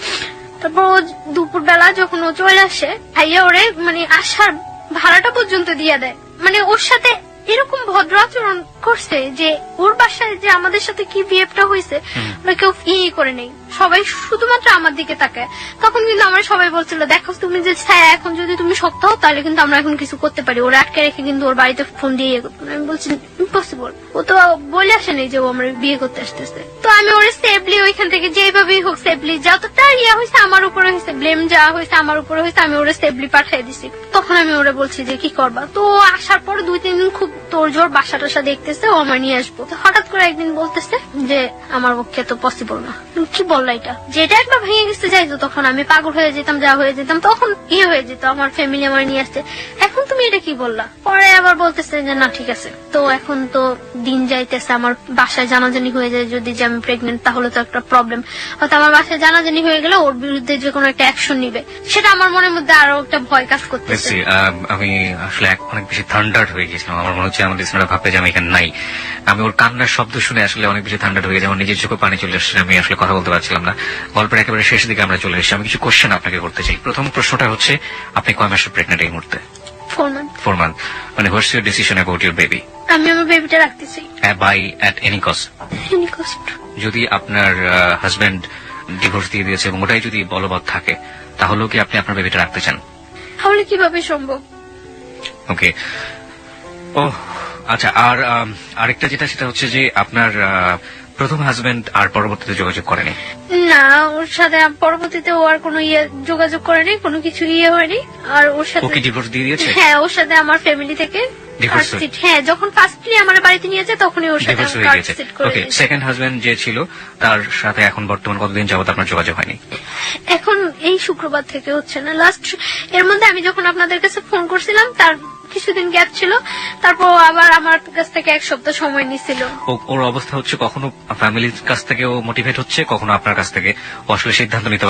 তারপর ও দুপুর বেলা যখন ও চলে আসে, ভাইয়া ওরে মানে আসার ভাড়াটা পর্যন্ত দিয়ে দেয়, মানে ওর সাথে এরকম ভদ্র আচরণ করছে যে ওর বাসায় যে আমাদের সাথে কি বিহেভটা হয়েছে ওরা কেউ করে নেই, সবাই শুধুমাত্র আমার দিকে তাকায়। তখন কিন্তু আমরা সবাই বলছিল দেখো তুমি যে ছায়া এখন যদি তুমি শক্ত হও তাহলে কিন্তু আমরা এখন কিছু করতে পারি। ওরা আটকে রেখে কিন্তু ওর বাড়িতে ফোন দিয়ে ইয়ে করতো। আমি বলছি ইম্পসিবল, ও তো বলে আসেনি যে ও আমরা বিয়ে করতে আসতেছে। তো আমি ওরা সেফলি ওইখান থেকে যেভাবেই হোক সেফলি যতটা ইয়া হয়েছে আমার উপরে হয়েছে, ব্লেম যা হয়েছে আমার উপরে হয়েছে, আমি ওরা সেফলি পাঠিয়ে দিছি। তখন আমি ওরা বলছি যে কি করবা। তো আসার পর 2-3 দিন খুব তোর জোর বাসা টাসা দেখতেছে, ও আমার নিয়ে আসবো। তো হঠাৎ করে একদিন বলতেছে যে আমার পক্ষে তো পসিবল না। কি বললা এটা? যেটা একবার ভেঙে গেছে যাইতো তখন আমি পাগল হয়ে যেতাম, যা হয়ে যেতাম, তখন ইয়ে হয়ে যেত, আমার ফ্যামিলি আমার নিয়ে আসছে। এখন তুমি এটা কি বললা? পরে আবার বলতেছে যে না ঠিক আছে। তো এখন তো দিন যাইতেছে, আমার বাসায় জানাজানি হয়ে যায় যদি যে আমি প্রেগনেন্ট, তাহলে তো একটা প্রবলেম। হয়তো আমার বাসায় জানাজানি হয়ে গেলে ওর বিরুদ্ধে যে কোনো একটা অ্যাকশন নিবে, সেটা আমার মনের মধ্যে আরো একটা ভয় কাজ করতেছে।
আমি আসলে অনেক বেশি থান্ডার্ড হয়ে গেছিলাম। আমার মনে হচ্ছে আমাদের লিসনাররা ভাববে যে আমি এখানে নাই। আমি ওর কান্নার শব্দ শুনে আসলে অনেক বেশি থান্ডার্ড হয়ে গেছে, আমার নিজের চোখে পানি চলে আসছে, আমি আসলে কথা বলতে পারছিলাম না। গল্পের একেবারে শেষ দিকে আমরা চলে এসেছি। আমি কিছু কোশ্চেন আপনাকে করতে চাই। প্রথম প্রশ্নটা হচ্ছে, আপনি কয় মাসের প্রেগনেন্ট এই মুহূর্তে? 4 months। মানে what's your decision about your baby?
আমি আমার বেবিটা রাখতেছি
বাই অ্যাট এনি কস্ট। যদি আপনার হাজবেন্ড ডিভোর্স দিয়ে দিয়েছে এবং ওটাই যদি বলবৎ থাকে, তাহলেও কি আপনি আপনার বেবিটা রাখতে চান?
তাহলে কিভাবে সম্ভব?
ওকে, ও আচ্ছা। আর আরেকটা যেটা, সেটা হচ্ছে যে আপনার প্রথম হাজবেন্ড আর পরবর্তীতে যোগাযোগ করেনি?
না, ওর সাথে পরবর্তীতে ও আর কোনো যোগাযোগ করেনি, কোনো কিছু হয়নি। আর ওর সাথে
ওকে ডিভোর্স দিয়ে দিয়েছে?
হ্যাঁ, ওর সাথে আমার ফ্যামিলি থেকে হ্যাঁ, যখন ফার্স্টলি আমার বাড়িতে নিয়ে যায় তখনই ওর সাথে
ওকে। সেকেন্ড হাজবেন্ড যে ছিল তার সাথে এখন বর্তমান কতদিন যাবত আপনার যোগাযোগ হয়নি?
এখন এই শুক্রবার থেকে হচ্ছে না। লাস্ট এর মধ্যে আমি যখন আপনাদের কাছে ফোন করছিলাম তার কিছুদিন গ্যাপ ছিল, তারপর আবার আমার কাছ থেকে 1 সপ্তাহ সময় নিছিল।
ওর অবস্থা হচ্ছে কখনো ফ্যামিলির কাছ থেকে ও মোটিভেট হচ্ছে, কখনো আপনার কাছ থেকে ও আসলে সিদ্ধান্ত নিতে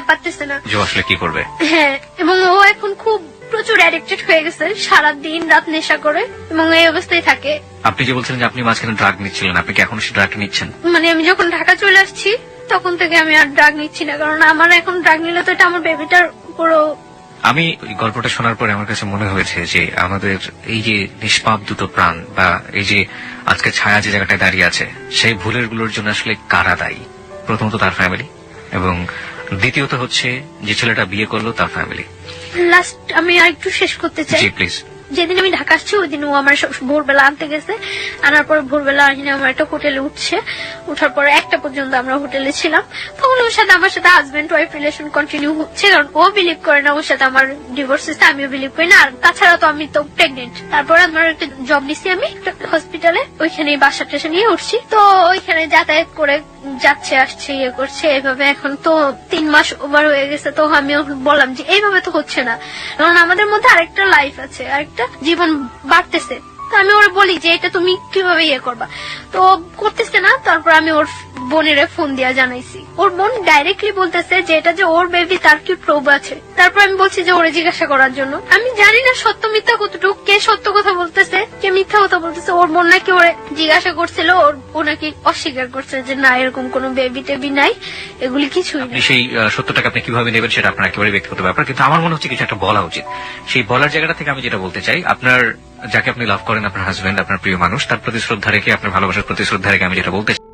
পারতেছে না যে আসলে কি করবে।
হ্যাঁ, এবং ও এখন খুব প্রচুর অ্যাডিক্টেড হয়ে গেছে, সারা দিন রাত নেশা করে এবং এই অবস্থায় থাকে।
আপনি যে বলছিলেন যে আপনি মাঝখানে ড্রাগ নিচ্ছিলেন, আপনি কি এখন সেই ড্রাগটা নিচ্ছেন?
মানে আমি যখন ঢাকা চলে আসছি তখন থেকে আমি আর ড্রাগ নিচ্ছি না, কারণ আমার এখন ড্রাগ নিলে তো এটা আমার বেবিটার উপরও।
আমি গল্পটা শোনার পরে আমার কাছে মনে হয়েছে যে আমাদের এই যে নিষ্পাপ দুটো প্রাণ, বা এই যে আজকে ছায়া যে জায়গাটায় দাঁড়িয়ে আছে, সেই ভুলের গুলোর জন্য আসলে কারা দায়ী? প্রথমত তার ফ্যামিলি, এবং দ্বিতীয়ত হচ্ছে যে ছেলেটা বিয়ে করলো তার ফ্যামিলি।
লাস্ট আমি আর একটু শেষ করতে চাই।
জি প্লিজ।
যেদিন আমি ঢাকা আসছি ওই দিন ও আমার ভোরবেলা আনতে গেছে, আনার পর ভোরবেলা আসলে আমার একটা হোটেলে উঠছে, উঠার পর 1টা পর্যন্ত আমরা হোটেলে ছিলাম। তখন ওর সাথে আমার সাথে হাজবেন্ড ওয়াইফ রিলেশন কন্টিনিউ হচ্ছে, কারণ ও বিলিভ করে না ওর সাথে আমার ডিভোর্স হয়েছে, আমিও বিলিভ করি না। আর তাছাড়া তো আমি তো প্রেগনেন্ট। তারপর আমার একটা জব নিছি আমি হসপিটালে, ওইখানে বাসা টাসা নিয়ে উঠছি। তো ওইখানে যাতায়াত করে যাচ্ছে আসছে করছে এইভাবে। এখন তো 3 মাস ওভার হয়ে গেছে। তো আমি বললাম যে এইভাবে তো হচ্ছে না, কারণ আমাদের মধ্যে আরেকটা লাইফ আছে, আরেকটা জীবন বাড়তেছে। তো আমি ওরা বলি যে এটা তুমি কিভাবে করবা, তো করতেছে না। তারপর আমি ওর বোনের ফোন দিয়া জানাইছি, ওর বোন ডাইরেক্টলি বলতেছে যে এটা যে ওর বেবি তার কি প্রুফ আছে। তারপর আমি বলছি যে ওরে জিজ্ঞাসা করার জন্য। আমি জানি না সত্য মিথ্যা কতটুকু, কে সত্য কথা বলতেছে কে মিথ্যা কথা বলতেছে। ওর বোন নাকি ওরে জিজ্ঞাসা করছিল, ও নাকি অস্বীকার করছে যে না এরকম কোনো বেবি টেবি নাই, এগুলি কিছুই না।
সেই সত্যটাকে আপনি কিভাবে নেবেন সেটা আপনার একেবারে ব্যক্তিগত ব্যাপার, কিন্তু আমার মনে হচ্ছে কিছু একটা বলা উচিত। সেই বলার জায়গাটা থেকে আমি যেটা বলতে চাই, আপনার যাকে আপনি লাভ করেন, আপনার হাজবেন্ড, আপনার প্রিয় মানুষ, তার প্রতি শ্রদ্ধা রেখে, আপনার ভালোবাসার প্রতি শ্রদ্ধা রেখে আমি যেটা বলতে চাই